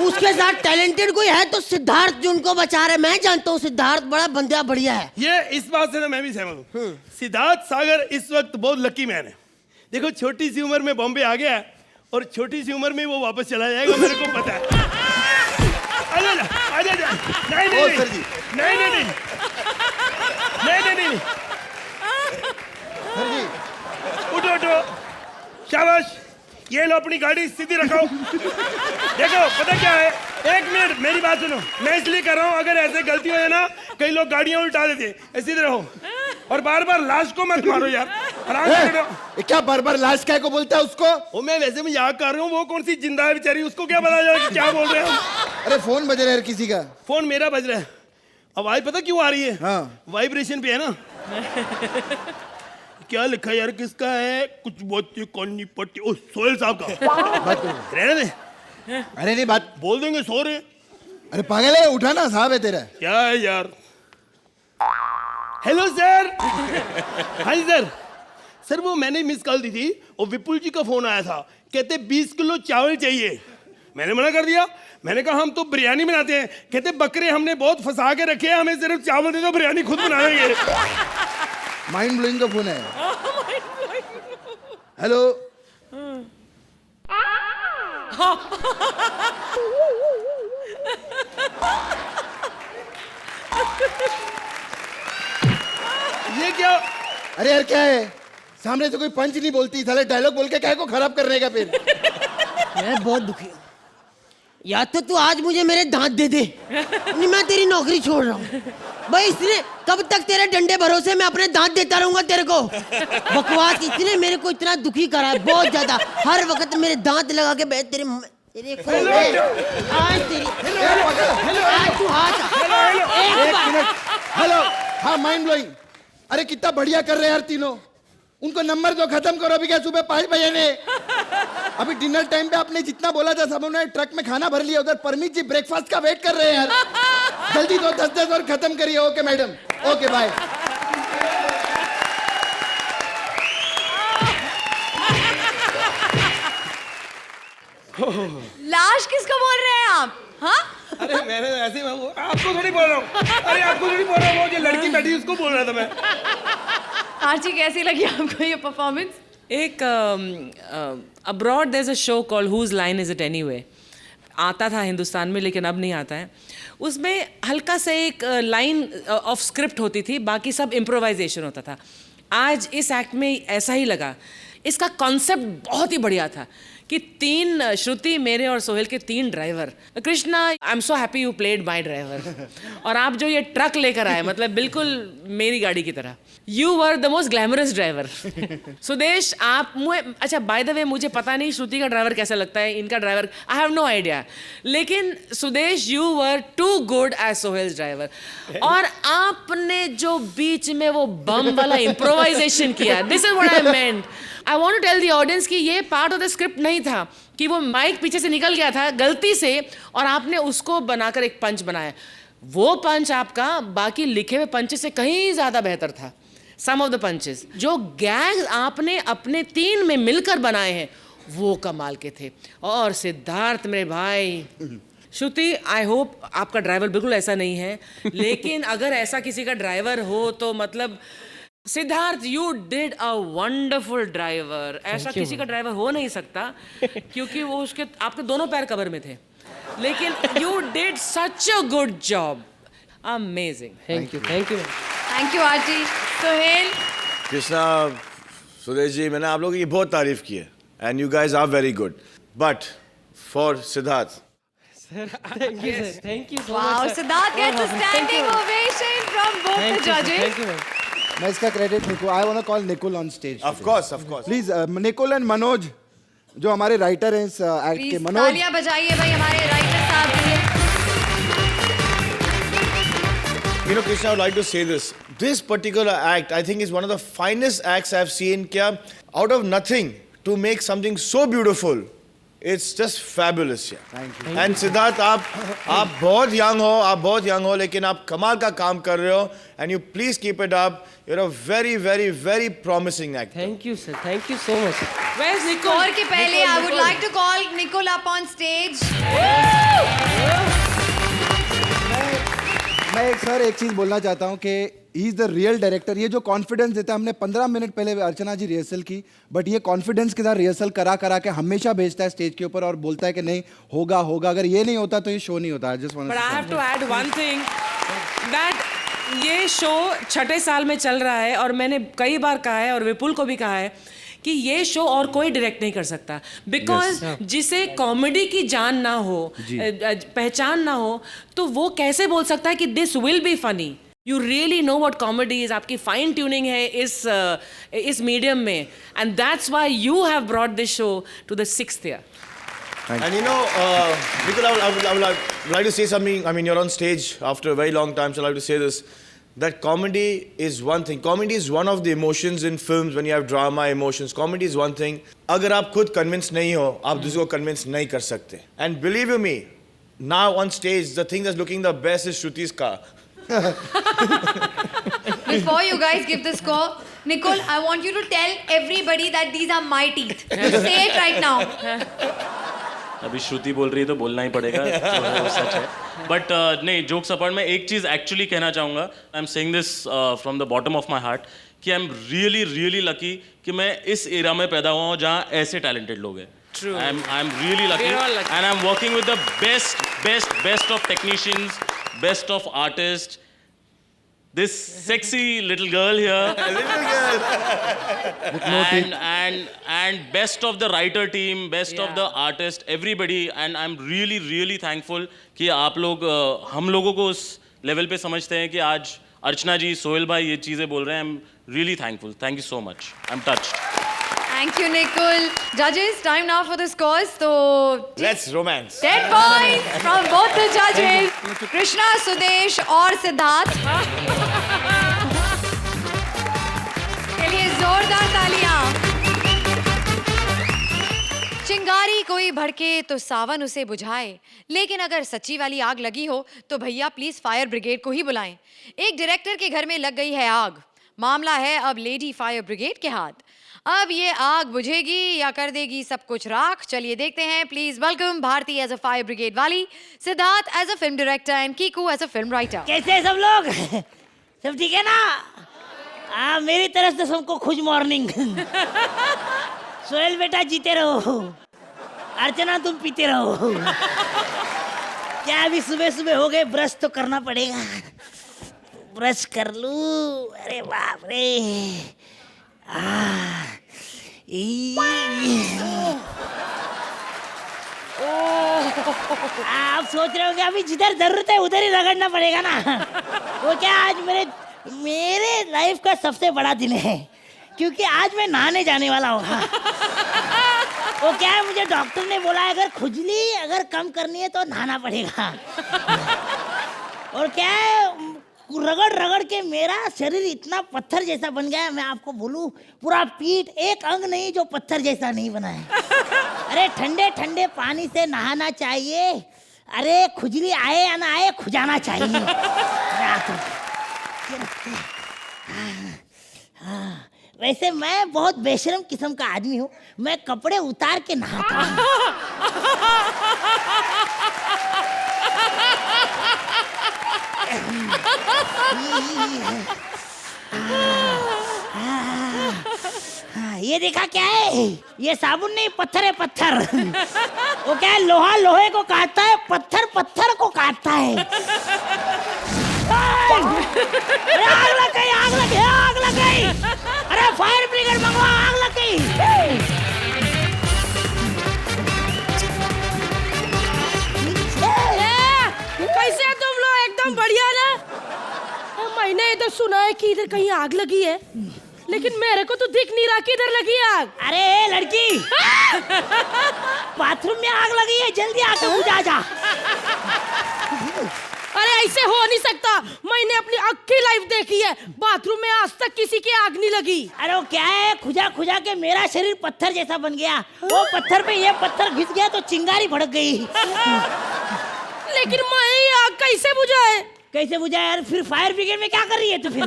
उसके साथ टैलेंटेड कोई है तो सिद्धार्थ जो उनको बचा रहा है। मैं जानता हूँ सिद्धार्थ बड़ा बंदा बढ़िया है। ये इस बात से ना मैं भी सहमत हूँ। सिद्धार्थ सागर इस वक्त बहुत लकी मैन है। देखो, छोटी सी उम्र में बॉम्बे आ गया है और छोटी सी उम्र में वो वापस चला जाएगा, मेरे को पता है। आजा जा, आजा जा। नहीं नहीं सर जी, नहीं नहीं नहीं नहीं नहीं नहीं, सर जी उठो उठो, शाबाश। ये लो अपनी गाड़ी सीधी रखो। देखो पता क्या है, 1 मिनट मेरी बात सुनो। मैं इसलिए कर रहा हूँ, अगर ऐसे गलती हो जाए ना, कई लोग गाड़ियां उल्टा देते। सीधे रहो और बार बार लाश को मत मारो यार, आराम से बैठो। ये क्या बार बार लाश काय को बोलता है उसको? वो मैं वैसे में याद कर रहा हूँ, वो कौन सी जिंदा है बेचारी, उसको क्या पता चला कि क्या बोल रहे हैं हम। अरे फोन बज रहा है किसी का। फोन मेरा बज रहा है। आवाज पता क्यों आ रही है? हाँ। वाइब्रेशन पे है ना। क्या लिखा यार, किसका है? कुछ बहुत कौनी पट्टी। ओ, सोहेल साहब का। बात करो। रहने दे। अरे नहीं, बात बोल देंगे, सो रहे। अरे पागल है, उठाना साहब है तेरा। क्या है यार? Hello sir. हाँ जी सर। सर वो मैंने मिस कॉल दी थी और विपुल जी का फोन आया था, कहते 20 किलो चावल चाहिए। मैंने मना कर दिया। मैंने कहा हम तो बिरयानी बनाते हैं। कहते बकरे हमने बहुत फंसा के रखे हैं, हमें सिर्फ चावल दे दो, बिरयानी खुद बना देंगे। माइंड ब्लोइंग का फोन है। हेलो। ये क्या? अरे यार क्या है, सामने से कोई पंच नहीं बोलती, साले डायलॉग बोल के क्या को खराब करने का फिर। मैं बहुत दुखी हूँ। या तो तू आज मुझे मेरे दांत दे दे, नहीं मैं तेरी नौकरी छोड़ रहा हूँ। भाई इसने कब तक तेरे डंडे भरोसे मैं अपने दांत देता रहूंगा तेरे को? बकवास, इसने मेरे को इतना दुखी करा है बहुत ज्यादा। हर वक्त मेरे दांत लगा के बैठ तेरे आज तू हाथ एक मिनट। हेलो। हाँ माइंड ब्लोइंग। अरे कितना बढ़िया कर रहे हैं यार तीनों। उनको नंबर दो, खत्म करो। अभी क्या सुबह 5 बजे ने, अभी डिनर टाइम पे आपने जितना बोला था सब उन्होंने ट्रक में खाना भर लिया। उधर परमीत जी ब्रेकफास्ट का वेट कर रहे हैं यार। जल्दी दो, 10 और खत्म करिए। Okay madam, okay bye. लाश किसको बोल रहे हैं आप? हाँ, अरे मैंने ऐसे आपको थोड़ी बोल रहा हूँ। अरे आपको थोड़ी बोल रहा हूँ, वो जो लड़की बैठी उसको बोल रहा था मैं। आरची कैसी लगी आपको ये परफॉर्मेंस? एक abroad there is a show called whose line is it anyway, आता था हिंदुस्तान में लेकिन अब नहीं आता है। उसमें हल्का सा एक लाइन ऑफ स्क्रिप्ट होती थी, बाकी सब इम्प्रोवाइजेशन होता था। आज इस एक्ट में ऐसा ही लगा। इसका कॉन्सेप्ट बहुत ही बढ़िया था कि 3 श्रुति, मेरे और सोहेल के 3 driver. Krishna, I am so happy you played my driver. और आप जो ये ट्रक लेकर आए, मतलब बिल्कुल मेरी गाड़ी की तरह। You were the most glamorous driver. Sudesh, आप मुझे, अच्छा बाय द वे, मुझे पता नहीं श्रुति का ड्राइवर कैसा लगता है, इनका driver, I have no idea. लेकिन Sudesh, you were too good as Sohail's driver. और आपने जो बीच में वो बम वाला इम्प्रोवाइजेशन किया, this is what I meant. I want to tell the audience कि ये पार्ट ऑफ द स्क्रिप्ट नहीं था, कि वो माइक पीछे से निकल गया था गलती से और आपने उसको बनाकर एक पंच बनाया। वो पंच आपका बाकी लिखे हुए पंचेस से कहीं ज़्यादा बेहतर था। सम ऑफ द पंचेस, जो गैग आपने अपने 3 में मिलकर बनाए हैं, वो कमाल के थे। और सिद्धार्थ मेरे भाई, श्रुति, आई होप आपका ड्राइवर बिल्कुल ऐसा नहीं है, लेकिन अगर ऐसा किसी का ड्राइवर हो तो मतलब Siddharth, you did a wonderful driver. ऐसा किसी का ड्राइवर हो नहीं सकता, क्योंकि वो उसके आपके दोनों पैर कवर में थे, लेकिन you did such a good job. Amazing. Thank you, thank you, thank you Aarti. Sohail, Krishna, Sudesh ji, मैंने आप लोगों की बहुत तारीफ की है and you guys are very good, but for Siddharth, thank you sir, thank you so wow, much. Siddharth gets a standing ovation from both the judges. Thank you. मैं इसका credit Nikul, I want to call Nikul on stage. Of course, please Nikul and Manoj, जो हमारे writer हैं इस act के। Please, Manoj, तालियां बजाइए भाई हमारे राइटर साहब के लिए। You know, Krishna, I would like to say this. This particular act, I think, is one of the finest acts I've seen. क्या out of nothing to make something so beautiful, it's just fabulous. Yeah. Thank you. And Siddharth, आप बहुत young हो, लेकिन आप कमाल का काम कर रहे हो. And you please keep it up. You're a very, very, very promising actor. Thank you sir, thank you so much. Where's Nicole? और के पहले I would like to call Nicole up on stage. मैं एक चीज बोलना चाहता हूँ कि he is the real director. ये जो कॉन्फिडेंस देता है, हमने 15 मिनट पहले अर्चना जी रिहर्सल की, बट ये कॉन्फिडेंस के साथ रिहर्सल करा के हमेशा भेजता है स्टेज के ऊपर और बोलता है कि नहीं होगा। अगर ये नहीं होता तो ये शो नहीं होता। But I have to add one thing, that ये शो 6ठे साल में चल रहा है और मैंने कई बार कहा है और विपुल को भी कहा है कि ये शो और कोई डायरेक्ट नहीं कर सकता, बिकॉज जिसे कॉमेडी की जान ना हो, पहचान ना हो, तो वो कैसे बोल सकता है कि this will be funny. You really know what comedy is, आपकी फाइन ट्यूनिंग है इस मीडियम में, and that's why you have brought this show to the 6th year. And you know, because I would like to say something. I mean, you're on stage after a very long time, so I like to say this. That comedy is one thing. Comedy is one of the emotions in films when you have drama, emotions. Comedy is one thing. अगर आप खुद convinced नहीं हो, आप दूसरों को convince नहीं कर सकते. And believe you me, now on stage, the thing that's looking the best is Shruti's car. Before you guys give the score, Nicole, I want you to tell everybody that these are my teeth. Say it right now. अभी श्रुति बोल रही है तो बोलना ही पड़ेगा, जो है वो सच है। बट नहीं, जोक्स अपार्ट, मैं एक चीज़ एक्चुअली कहना चाहूँगा। I am saying this from the bottom of my heart कि I am really really lucky कि मैं इस एरा में पैदा हुआ हूँ जहाँ ऐसे टैलेंटेड लोग हैं। True. I am really lucky, and I'm working with the best of technicians, best of artists. This sexy little girl here, and best of the writer team, best of the artist, everybody, and I'm really really thankful कि आप लोग हम लोगों को उस level पे समझते हैं कि आज अर्चना जी, सोहेल भाई ये चीज़ें बोल रहे हैं। I'm really thankful. Thank you so much. I'm touched. Thank you, Nicole. Judges, time now for the scores. So, Let's romance. 10 points from both the judges. Krishna, Sudesh और सिद्धार्थ के लिए जोरदार तालियां। चिंगारी कोई भड़के तो सावन उसे बुझाए, लेकिन अगर सच्ची वाली आग लगी हो तो भैया प्लीज फायर ब्रिगेड को ही बुलाएं। एक डायरेक्टर के घर में लग गई है आग, मामला है अब लेडी फायर ब्रिगेड के हाथ। अब ये आग बुझेगी या कर देगी सब कुछ राख, चलिए देखते हैं। Please welcome Bharti as a fire brigade वाली, Siddharth as a film director and Kiku as a film writer. कैसे हैं सब लोग? सब ठीक है ना? मेरी तरफ से सबको खुश मॉर्निंग। सोहेल बेटा जीते रहो, अर्चना तुम पीते रहो। क्या अभी सुबह सुबह हो गए, ब्रश तो करना पड़ेगा। ब्रश कर लूं, अरे बाप रे, आप सोच रहे हो कि अभी जिधर जरूरत है उधर ही रगड़ना पड़ेगा ना। वो क्या, आज मेरे लाइफ का सबसे बड़ा दिन है, क्योंकि आज मैं नहाने जाने वाला हूँ। वो क्या है, मुझे डॉक्टर ने बोला है अगर खुजली अगर कम करनी है तो नहाना पड़ेगा। और क्या है, रगड़ रगड़ के मेरा शरीर इतना पत्थर जैसा बन गया है, मैं आपको बोलूं पूरा पीठ एक अंग नहीं जो पत्थर जैसा नहीं बना है। अरे ठंडे ठंडे पानी से नहाना चाहिए। अरे खुजली आए या ना आए, खुजाना चाहिए। वैसे मैं बहुत बेशरम किस्म का आदमी हूँ, मैं कपड़े उतार के नहाता हूँ। ये देखा क्या है, ये साबुन नहीं पत्थर है, पत्थर। वो क्या है, लोहा लोहे को काटता है, पत्थर पत्थर को काटता है। अरे आग लग गई, आग लग गई, आग लग गई। अरे फायर ब्रिगेड मंगवा, आग लग गई। कैसे हैं तुम लोग? एकदम बढ़िया ना। मैंने इधर सुना है कि इधर कहीं आग लगी है, लेकिन मेरे को तो दिख नहीं रहा कि इधर लगी आग। अरे लड़की, बाथरूम में आग लगी है, जल्दी आके बुझा जा। अरे ऐसे हो नहीं सकता, मैंने अपनी अक्खी लाइफ देखी है, बाथरूम में आज तक किसी की आग नहीं लगी। अरे वो क्या है, खुजा खुजा के मेरा शरीर पत्थर जैसा बन गया, वो पत्थर पे ये पत्थर घिस गया तो चिंगारी भड़क गई। लेकिन मैं ये आग कैसे बुझाए? कैसे बुझाए यार? फिर फायर ब्रिगेड में क्या कर रही है तो फिर?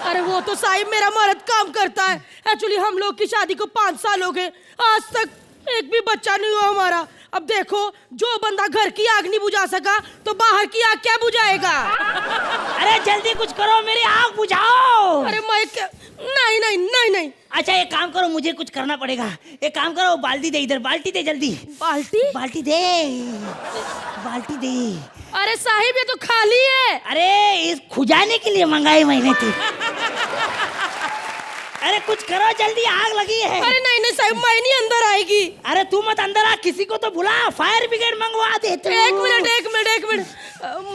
अरे वो तो साहिब मेरा मर्द काम करता है। एक्चुअली हम लोग की शादी को 5 साल हो गए, आज तक एक भी बच्चा नहीं हुआ हमारा। अब देखो, जो बंदा घर की आग नहीं बुझा सका तो बाहर की आग क्या बुझाएगा? अरे जल्दी कुछ करो, मेरी आग बुझाओ। अरे मैं क्या, नहीं नहीं नहीं नहीं। अच्छा एक काम करो, मुझे कुछ करना पड़ेगा। एक काम करो, बाल्टी दे इधर, बाल्टी दे जल्दी। बाल्टी? बाल्टी दे, बाल्टी दे। अरे साहिब ये तो खाली है। अरे इस खुजाने के लिए मंगाई मैंने थी। अरे कुछ करो जल्दी, आग लगी है। अरे नहीं नहीं साहिब, मैं नहीं अंदर आएगी। अरे तू मत अंदर आ, किसी को तो बुला, फायर ब्रिगेड मंगवा दे तू। एक मिनट,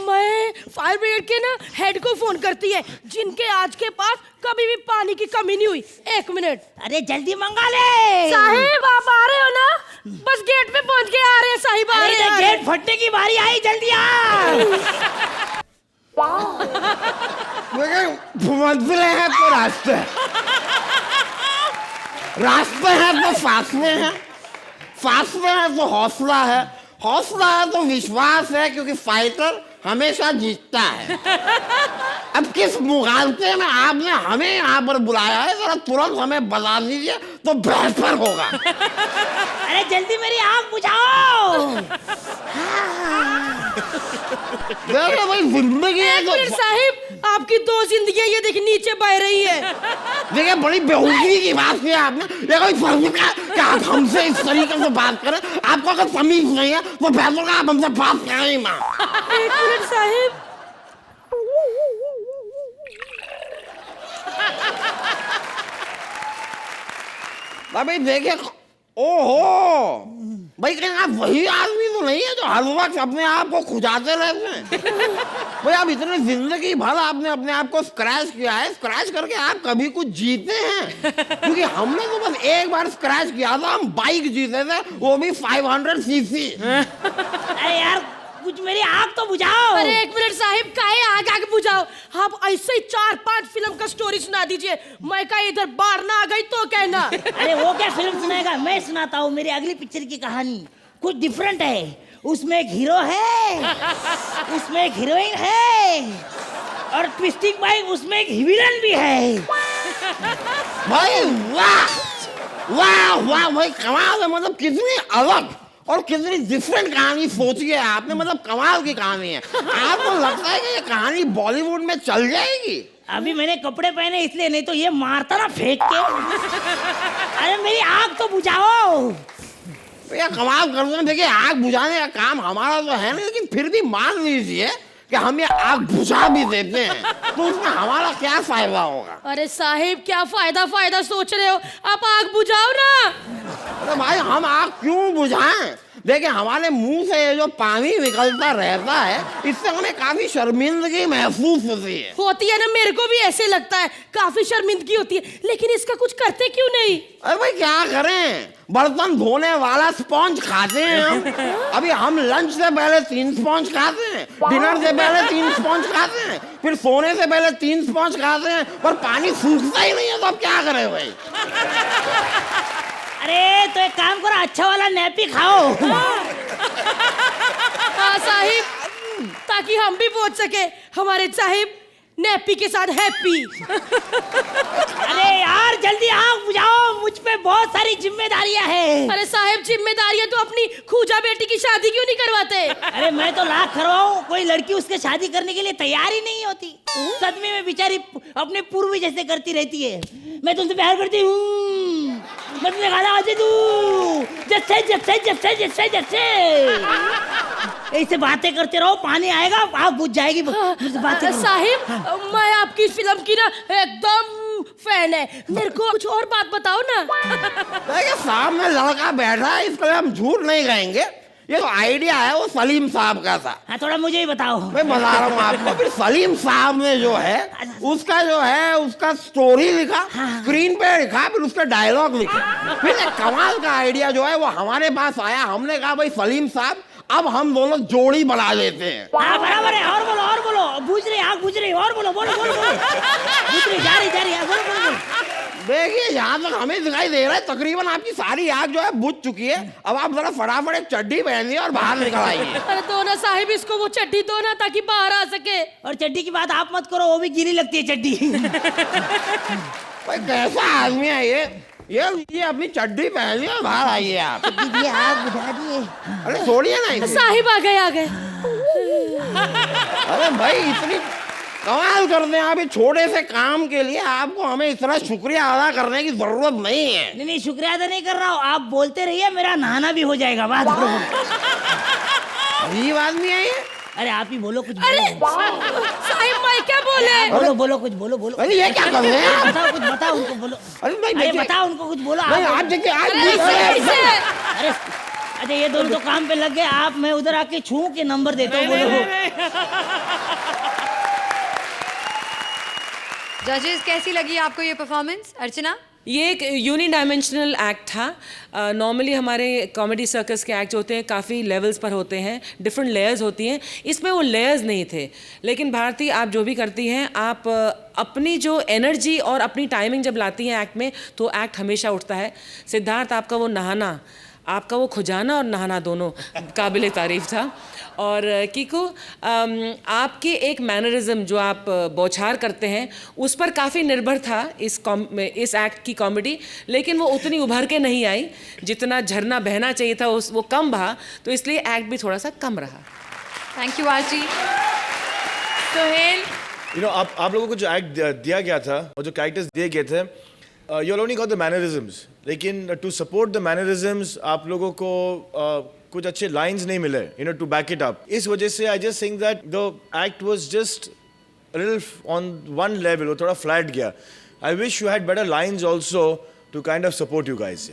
मैं फायर ब्रिगेड के ना हेड को फोन करती है, जिनके आज के पास कभी भी पानी की कमी नहीं हुई। 1 मिनट। अरे जल्दी मंगा ले। साहिब आप आ रहे हो ना? बस गेट पे पहुंच के आ रहे हैं साहिब, आ रहे हैं। गेट फटने की बारी आई, जल्दी आ। मंजिलें हैं तो रास्ते, रास्ते हैं तो फासले हैं, फासले हैं तो हौसला है, हौसला है तो विश्वास है, क्योंकि फाइटर हमेशा जीतता है। अब किस मुगालते में आपने हमें यहाँ पर बुलाया है, जरा तुरंत हमें बता दीजिए तो बेहतर होगा। अरे जल्दी मेरी आग बुझाओ। देखो भाई, जिंदगी है तो साहिब आपकी 2 जिंदगियां ये देख नीचे बह रही है। देखिए बड़ी बेहूदगी की बात की आपने। देखो इस फर्ज का कि आप हमसे इस तरीके से बात करें, आपको अगर तमीज नहीं है तो बेहतर का आप हमसे बात करें ही ना। 1 मिनट साहिब। भाई देखिए, ओहो भाई कहीं आप वही आदमी तो नहीं है जो हर वक्त अपने आप को खुजाते रहते हैं? भाई आप इतने जिंदगी भर आपने अपने आप को स्क्रैच किया है, स्क्रैच करके आप कभी कुछ जीते हैं? क्योंकि हमने तो बस एक बार स्क्रैच किया था, हम बाइक जीते थे, वो भी 500 सीसी। अरे यार कुछ मेरी आग तो बुझाओ। अरे 1 मिनट साहिब, काहे आग बुझाओ? आप ऐसे ही 4-5 फिल्म का स्टोरी सुना दीजिए, मैं का इधर बाढ़ ना आ गई तो कहना। अरे वो क्या फिल्म सुनाएगा, मैं सुनाता हूँ मेरी अगली पिक्चर की कहानी। कुछ डिफरेंट है, उसमें एक हीरो है, उसमें एक हीरोइन है, और ट्विस्टिंग भाई उसमें एक विलन भी है। भाई वाह वाह वाह भाई, कमाल है। मतलब कितनी अलग और कितनी डिफरेंट कहानी सोची है आपने, मतलब कमाल की कहानी है। आपको लगता है कि ये कहानी बॉलीवुड में चल जाएगी? अभी मैंने कपड़े पहने इसलिए, नहीं तो ये मारता ना फेंक के। अरे मेरी आग तो बुझाओ। भैया कमाल कर दो। देखिए आग बुझाने का काम हमारा तो है नहीं, लेकिन फिर भी मान लीजिए कि हम ये आग बुझा भी देते हैं तो उसमें हमारा क्या फायदा होगा? अरे साहिब क्या फायदा सोच रहे हो, आप आग बुझाओ ना। अरे भाई हम आग क्यों बुझाएं? देखिए हमारे मुंह से ये जो पानी निकलता रहता है इससे हमें काफी शर्मिंदगी महसूस होती है ना, मेरे को भी ऐसे लगता है, काफी शर्मिंदगी होती है, लेकिन इसका कुछ करते क्यों नहीं? अरे भाई क्या करें, बर्तन धोने वाला स्पॉन्ज खाते हैं हम। अभी हम लंच से पहले 3 स्पॉन्ज खाते हैं, डिनर से पहले 3 स्पॉन्ज खाते हैं, फिर सोने से पहले 3 स्पॉन्ज खाते हैं, पर पानी सूखता ही नहीं है, तो अब क्या करें भाई? अरे तो एक काम करो, अच्छा वाला नैपी खाओ। हाँ साहिब, ताकि हम भी पहुंच सके हमारे साहिब नैपी के साथ हैप्पी। अरे यार जल्दी आग बुझाओ, मुझ पे बहुत सारी जिम्मेदारियां हैं। अरे साहिब जिम्मेदारियां तो अपनी खूजा बेटी की शादी क्यों नहीं करवाते? अरे मैं तो लाख करवाऊं, कोई लड़की उसके शादी करने के लिए तैयार ही नहीं होती। सदमे में बेचारी अपने पूर्वी जैसे करती रहती है, मैं तुमसे प्यार करती हूँ, मैं तुझे गाना बजा दूं, जैसे जैसे जैसे जैसे जैसे ऐसे बातें करते रहो, पानी आएगा आग बुझ जाएगी। साहिब मैं आपकी फिल्म की ना एकदम फैन है, मेरे को कुछ और बात बताओ ना। देखिए सामने लड़का बैठा है, इसके लिए हम झूठ नहीं कहेंगे, ये तो आइडिया है वो सलीम साहब का था। हाँ थोड़ा मुझे ही बताओ। मैं बता रहा हूँ आपको। फिर सलीम साहब ने जो है उसका स्टोरी लिखा, स्क्रीन पे लिखा, फिर उसका डायलॉग लिखा, फिर एक कमाल का आइडिया जो है वो हमारे पास आया। हमने कहा भाई सलीम साहब अब हम दोनों जोड़ी बना लेते हैं। हाँ बराबर है, और बोलो, बुझ रही आग बुझ रही, और बोलो बुझ रही जा रही है, बोलो। देखिए यहाँ तक हमें दिखाई दे रहा है तकरीबन आपकी सारी आग जो है बुझ चुकी है। अब आप जरा फटाफट एक चड्डी पहनिए और बाहर निकल आइए। अरे दो ना साहिब, इसको वो चड्डी दो ना ताकि बाहर आ सके। और चड्डी की बात आप मत करो, वो भी गीली लगती है चड्डी। भाई कैसा आदमी है ये अपनी चड्डी पहनिए और बाहर आइए आप। आग बुझा दिए। अरे छोड़िए ना इसे। साहिब आ गए। अरे भाई इतनी कमाल करते हैं आप इस छोटे से काम के लिए, आपको हमें इतना शुक्रिया अदा करने की जरूरत नहीं है। नहीं शुक्रिया अदा नहीं कर रहा हूँ, आप बोलते रहिए, मेरा नहाना भी हो जाएगा। बात करो। अजीब आदमी है ये। अरे आप ही बोलो कुछ। अरे साहिब मैं क्या बोले? बोलो कुछ बोलो। अरे ये क्या कर रहे हैं आप? बताओ उनको, बोलो। अरे बताओ उनको कुछ बोलो। आप देखिए अरे अच्छा ये दोनों तो काम पे लग गए, आप मैं उधर आके छू के नंबर देता हूँ। बोलो। जजेस कैसी लगी आपको ये परफॉर्मेंस अर्चना? ये एक यूनिडायमेंशनल एक्ट था। नॉर्मली हमारे कॉमेडी सर्कस के एक्ट होते हैं काफ़ी लेवल्स पर होते हैं, डिफरेंट लेयर्स होती हैं, इसमें वो लेयर्स नहीं थे। लेकिन भारती आप जो भी करती हैं, आप अपनी जो एनर्जी और अपनी टाइमिंग जब लाती हैं एक्ट में तो एक्ट हमेशा उठता है। सिद्धार्थ आपका वो नहाना, आपका वो खुजाना और नहाना दोनों काबिल तारीफ था। और कीकू आपके एक मैनरिज्म जो आप बौछार करते हैं उस पर काफ़ी निर्भर था इस एक्ट की कॉमेडी, लेकिन वो उतनी उभर के नहीं आई जितना झरना बहना चाहिए था, वो कम बहा, तो इसलिए एक्ट भी थोड़ा सा कम रहा। Thank you Aarti. सोहेल, आप लोगों को जो एक्ट दिया गया था और जो कैरेक्टर्स दिए गए थे, you only got the mannerisms, लेकिन टू सपोर्ट द मैनरिज्म्स आप लोगों को कुछ अच्छे लाइंस नहीं मिले टू बैक इट अप। इस वजह से I just think that the act was just little on one level, वो थोड़ा फ्लैट गया। I wish you had better lines also to kind of support you guys.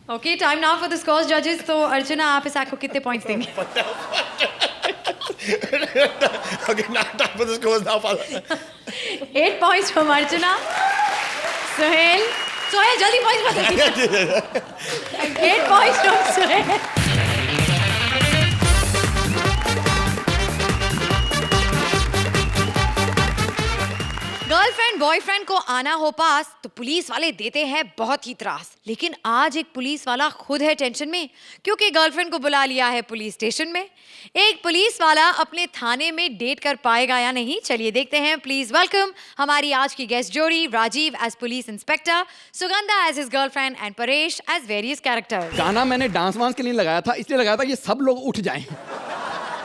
Okay, time now for the scores जजेस। तो अर्चना आप इस act को कितने points देंगे? Okay, now time for the scores now, Father. 8 points from अर्चना। सोहेल जल्दी points बताइए। 8 points from Sohail. Girlfriend boyfriend को आना हो पास तो पुलिस वाले देते हैं बहुत ही त्रास, लेकिन आज एक पुलिस वाला खुद है टेंशन में क्योंकि गर्लफ्रेंड को बुला लिया है पुलिस स्टेशन में। एक पुलिस वाला अपने थाने में डेट कर पाएगा या नहीं, चलिए देखते हैं। प्लीज वेलकम हमारी आज की गेस्ट जोड़ी, Rajiv as police inspector, Sugandha as his girlfriend and Paresh as various characters. गाना मैंने डांस वांस के लिए लगाया था, इसलिए लगाया था ये सब लोग उठ जाएं।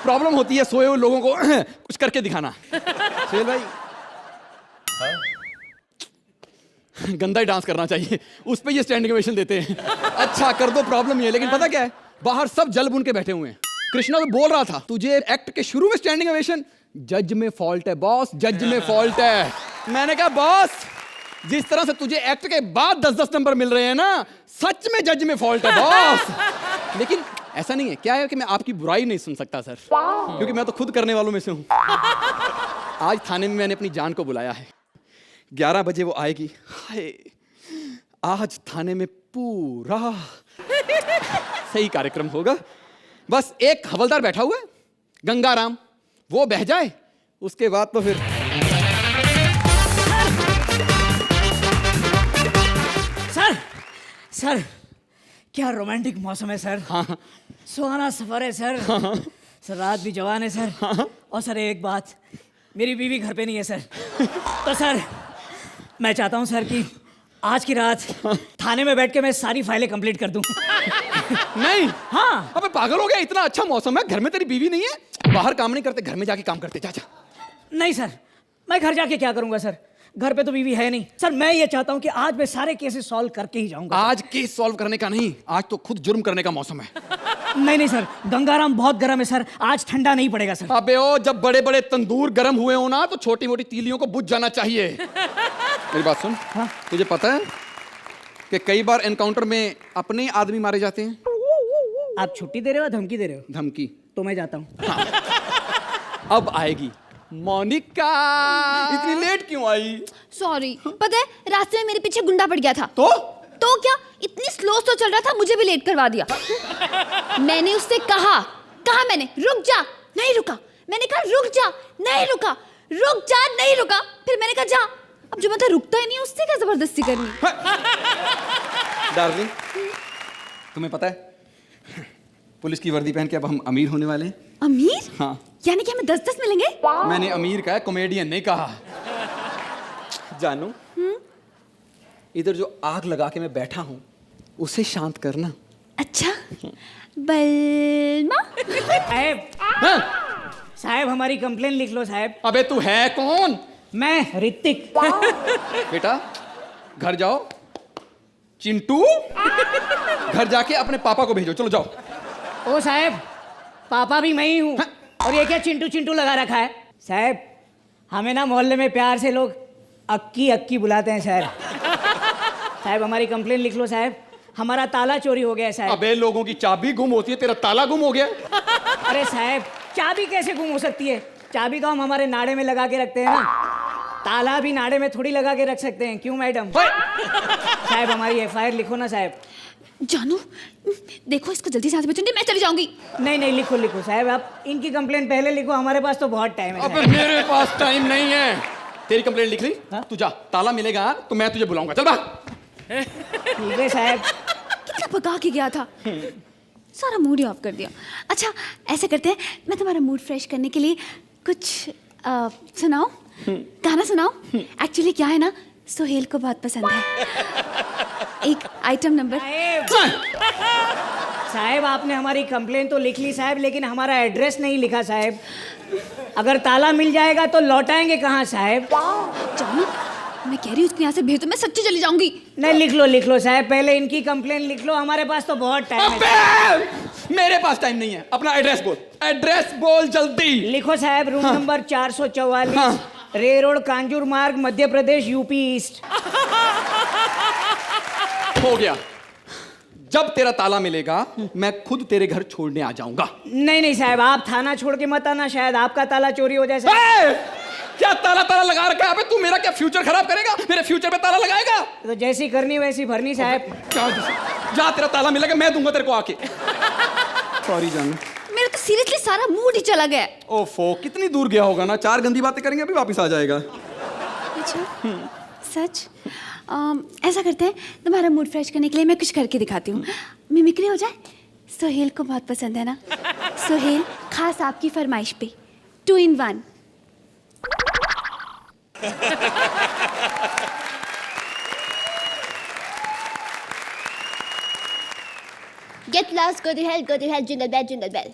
प्रॉब्लम होती है सोए हुए लोगों को कुछ करके दिखाना। सोहेल भाई गंदा ही डांस करना चाहिए, उस पे ये स्टैंडिंग ओवेशन देते हैं। अच्छा कर दो, प्रॉब्लम ये है, लेकिन पता क्या है, बाहर सब जल बुन के बैठे हुए हैं, कृष्णा तो बोल रहा था तुझे एक्ट के शुरू में स्टैंडिंग ओवेशन, जज में फॉल्ट है बॉस, जज में फॉल्ट है। मैंने कहा बॉस, जिस तरह से तुझे एक्ट के बाद 10-10 नंबर मिल रहे हैं ना, सच में जज में फॉल्ट है बॉस। लेकिन ऐसा नहीं है, क्या है कि मैं आपकी बुराई नहीं सुन सकता सर, क्योंकि मैं तो खुद करने वालों में से हूं। आज थाने में मैंने अपनी जान को बुलाया है, 11 बजे वो आएगी। हाय, आज थाने में पूरा सही कार्यक्रम होगा। बस एक हवलदार बैठा हुआ है, गंगाराम, वो बह जाए, उसके बाद तो फिर सर क्या रोमांटिक मौसम है सर। हाँ। सुहाना सफर है सर। हाँ। सर रात भी जवान है सर। हाँ। और सर एक बात, मेरी बीवी घर पे नहीं है सर। तो सर मैं चाहता हूँ सर कि आज की रात थाने में बैठ के मैं सारी फाइलें कंप्लीट कर दूं। नहीं। हाँ। अबे पागल हो गया, इतना अच्छा मौसम है, घर में तेरी बीवी नहीं है, बाहर काम नहीं करते, घर में जाके काम करते, जा। नहीं सर, मैं घर जाके क्या करूंगा सर, घर पे तो बीवी है नहीं सर। मैं ये चाहता हूँ कि आज मैं सारे केसेस सॉल्व करके ही जाऊंगा। आज केस सॉल्व करने का नहीं, आज तो खुद जुर्म करने का मौसम है। नहीं सर, गंगाराम बहुत गर्म है सर, आज ठंडा नहीं पड़ेगा सर। अबे ओ, जब बड़े बड़े तंदूर गर्म हुए हो ना, तो छोटी मोटी तीलियों को बुझ जाना चाहिए। मेरी बात सुन। हाँ? तुझे पता है कि कई बार एनकाउंटर में अपने आदमी मारे जाते हैं। आप छुट्टी दे रहे हो, धमकी दे रहे हो? धमकी। तो मैं जाता हूँ। हाँ। अब आएगी मोनिका। इतनी लेट क्यों आई? सॉरी, पता है रास्ते में मेरे पीछे गुंडा पड़ गया था। तो क्या इतनी स्लो चल रहा था, मुझे भी लेट करवा दिया। मैंने उससे कहा मैंने रुक जा, नहीं रुका। मैंने कहा रुक जा, नहीं रुका। रुक जा, नहीं रुका। फिर मैंने कहा जा। अब जो मतलब रुकता ही नहीं, उससे क्या जबरदस्ती करनी। डार्लिंग, तुम्हें पता है पुलिस की वर्दी पहन के अब हम अमीर होने वाले हैं। अमीर? हाँ। यानी कि हमें 10-10 मिलेंगे? मैंने अमीर कहा, कॉमेडियन नहीं कहा। जानू, इधर जो आग लगा के मैं बैठा हूं, उसे शांत करना। अच्छा, बलमा। साहब हमारी कंप्लेन लिख लो साहब। अबे तू है कौन? मैं ऋतिक। बेटा घर जाओ, चिंटू घर जाके अपने पापा को भेजो, चलो जाओ। ओ साहब, पापा भी मैं ही हूँ। और ये क्या चिंटू चिंटू लगा रखा है? साहब हमें ना मोहल्ले में प्यार से लोग अक्की अक्की बुलाते हैं साहब हमारी कंप्लेन लिख लो साहब, हमारा ताला चोरी हो गया है साहब। अबे लोगों की चाबी गुम होती है, तेरा ताला गुम हो गया। अरे साहब चाबी कैसे गुम हो सकती है? चाबी तो हम हमारे नाड़े में लगा के रखते हैं ना, ताला भी नाड़े में थोड़ी लगा के रख सकते हैं। क्यों मैडम? साहब हमारी FIR लिखो ना साहब। जानू देखो, इसको जल्दी से हाथ में चुन दे, मैं चली जाऊंगी। नहीं लिखो साहब, आप इनकी कंप्लेन पहले लिखो, हमारे पास तो बहुत टाइम है। अबे मेरे पास टाइम नहीं है। तेरी कंप्लेन लिख ली? तू जा, ताला मिलेगा तो मैं तुझे बुलाऊंगा, चल बाहर। ठीक है साहब। कितना पका के गया था, सारा मूड ही ऑफ कर दिया। अच्छा ऐसा करते हैं, मैं तुम्हारा मूड फ्रेश करने के लिए कुछ सुनाओ, गाना सुनाओ। एक्चुअली क्या है ना, सोहेल को बहुत पसंद है। एक आइटम नंबर। साहब आपने हमारी कंप्लेन तो लिख ली साहब, लेकिन हमारा एड्रेस नहीं लिखा साहब। अगर ताला मिल जाएगा तो लौटाएंगे कहाँ साहब? जानू मैं कह रही हूँ उसको यहाँ से भेज दो, मैं सच्ची चली जाऊंगी। नहीं लिख लो साहब, पहले इनकी कंप्लेन लिख लो, हमारे पास तो बहुत टाइम है। मेरे पास टाइम नहीं है, अपना एड्रेस बोल, एड्रेस बोल जल्दी। लिखो साहब, रूम नंबर 444, रे रोड, कांजूर मार्ग, मध्य प्रदेश, UP ईस्ट। हो गया। जब तेरा ताला मिलेगा मैं खुद तेरे घर छोड़ने आ जाऊंगा। नहीं साहब, आप थाना छोड़ के मत आना, शायद आपका ताला चोरी हो जाए। क्या ताला लगा रखा है? अबे तू मेरा क्या फ्यूचर खराब करेगा? मेरे फ्यूचर पे ताला लगाएगा? तो जैसी करनी वैसी भरनी साहब। जा, तेरा ताला मिलेगा, मैं दूंगा तेरे को आके। सॉरी जानू, मेरा तो सीरियसली सारा मूड ही चला गया। ओफो, कितनी दूर गया होगा ना, 4 गंदी बातें करेंगे अभी वापस आ जाएगा। अच्छा सच? ऐसा करते हैं, तुम्हारा मूड फ्रेश करने के लिए मैं कुछ करके दिखाती हूँ। मिमिक्री हो जाए? सोहेल को बहुत पसंद है ना, सोहेल खास आपकी फरमाइश पे 2 in 1। Get lost, go to hell, jingle bell.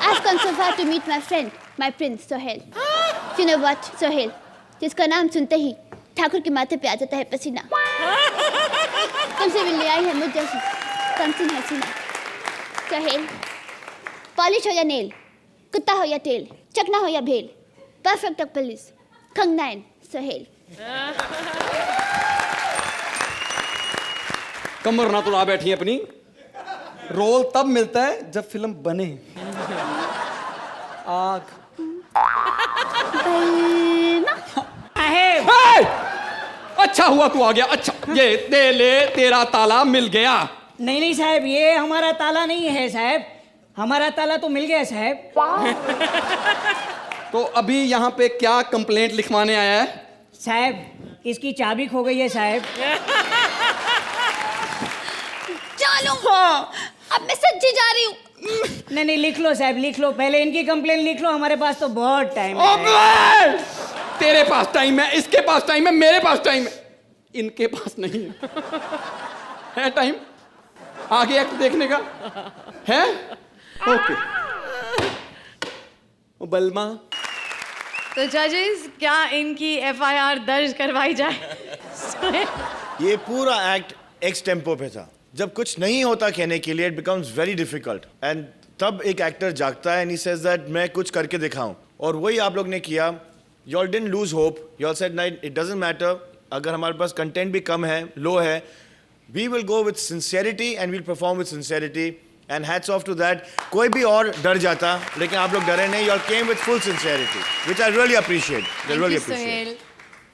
I've come so far to meet my friend, my prince, Sohail. You know what, Sohail? जिसका नाम सुनते ही ठाकुर के माथे पे आ जाता है पसीना। तुमसे मिलने आई है मुझ जैसी कमसिन हसीना। Sohail, पॉलिश हो या नेल, कुत्ता हो या टेल, चकना हो या भेल, perfect police, Kangana and Sahel. कमर ना तुड़ा बैठी है अपनी। रोल तब मिलता है जब फिल्म बने। आग। हे! अच्छा हुआ तू आ गया। अच्छा ये दे ले, तेरा ताला मिल गया। नहीं नहीं साहब, ये हमारा ताला नहीं है साहब, हमारा ताला तो मिल गया साहब। तो अभी यहाँ पे क्या कंप्लेंट लिखवाने आया है? साहब इसकी चाबी खो गई है साहब। चलो अब मैं सच्ची जा रही हूँ। नहीं नहीं लिख लो साहब, लिख लो, पहले इनकी कंप्लेंट लिख लो, हमारे पास तो बहुत टाइम है। तेरे पास टाइम है, इसके पास टाइम है, मेरे पास टाइम है, इनके पास नहीं है टाइम आगे एक्ट देखने का है। ओके बलमा। तो जजेस, क्या इनकी एफआईआर दर्ज करवाई जाए? ये पूरा एक्ट एक्स टेम्पो पे था। जब कुछ नहीं होता कहने के लिए, it becomes very difficult, and तब एक एक्टर जागता है एंड ही सेज दैट मैं कुछ करके दिखाऊं, और वही आप लोग ने किया। You all didn't lose hope, you all said night it doesn't matter, अगर हमारे पास कंटेंट भी कम है, लो है, we will go with sincerity and we'll perform with sincerity, and hats off to that. कोई भी और डर जाता, लेकिन आप लोग डरे नहीं, you all came with full sincerity, which I really appreciate. I really appreciate.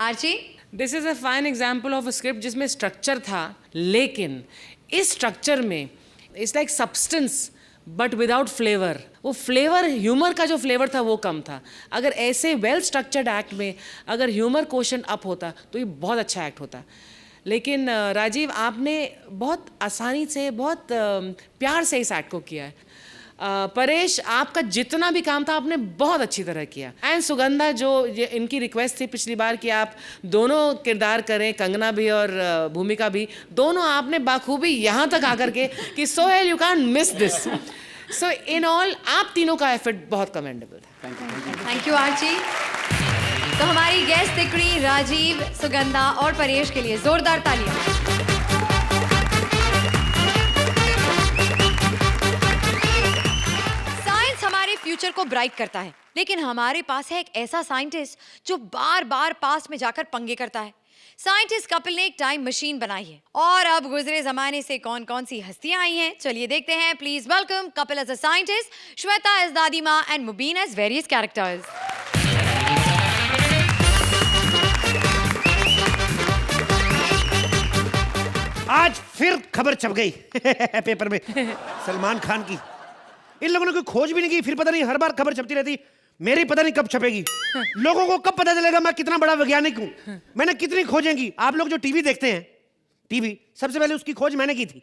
Archie, this is a fine example of a script जिसमें स्ट्रक्चर था, लेकिन इस स्ट्रक्चर में it's like substance but without flavour. वो फ्लेवर, ह्यूमर का जो flavour था वो कम था। अगर ऐसे वेल स्ट्रक्चर्ड एक्ट में अगर ह्यूमर क्वोशंट अप होता तो ये बहुत अच्छा एक्ट होता। लेकिन राजीव, आपने बहुत आसानी से, बहुत प्यार से इस एक्ट को किया है। परेश, आपका जितना भी काम था आपने बहुत अच्छी तरह किया। एंड सुगंधा, जो ये इनकी रिक्वेस्ट थी पिछली बार कि आप दोनों किरदार करें, कंगना भी और भूमिका भी, दोनों आपने बाखूबी यहाँ तक आकर के कि Sohail you can't miss this. So in all आप तीनों का एफर्ट बहुत कमेंडेबल था। Thank you Archie. तो हमारी गेस्ट दिख रही राजीव, सुगंधा और परेश के लिए जोरदार तालियां। फ्यूचर को ब्राइट करता है, लेकिन हमारे पास है एक ऐसा साइंटिस्ट जो बार बार पास्ट में जाकर पंगे करता है। साइंटिस्ट कपिल ने एक टाइम मशीन बनाई है, और अब गुजरे जमाने से कौन कौन सी हस्तियां आई हैं, चलिए देखते हैं। Please welcome Kapil as a scientist, Shweta as Dadima and Mubeen as various characters. आज फिर खबर छप गई पेपर में सलमान खान की। इन लोगों ने कोई खोज भी नहीं की, फिर पता नहीं हर बार खबर छपती रहती। मेरी पता नहीं कब छपेगी। लोगों को कब पता चलेगा मैं कितना बड़ा वैज्ञानिक हूं। मैंने कितनी खोजेंगी। आप लोग जो टीवी देखते हैं, टीवी सबसे पहले उसकी खोज मैंने की थी।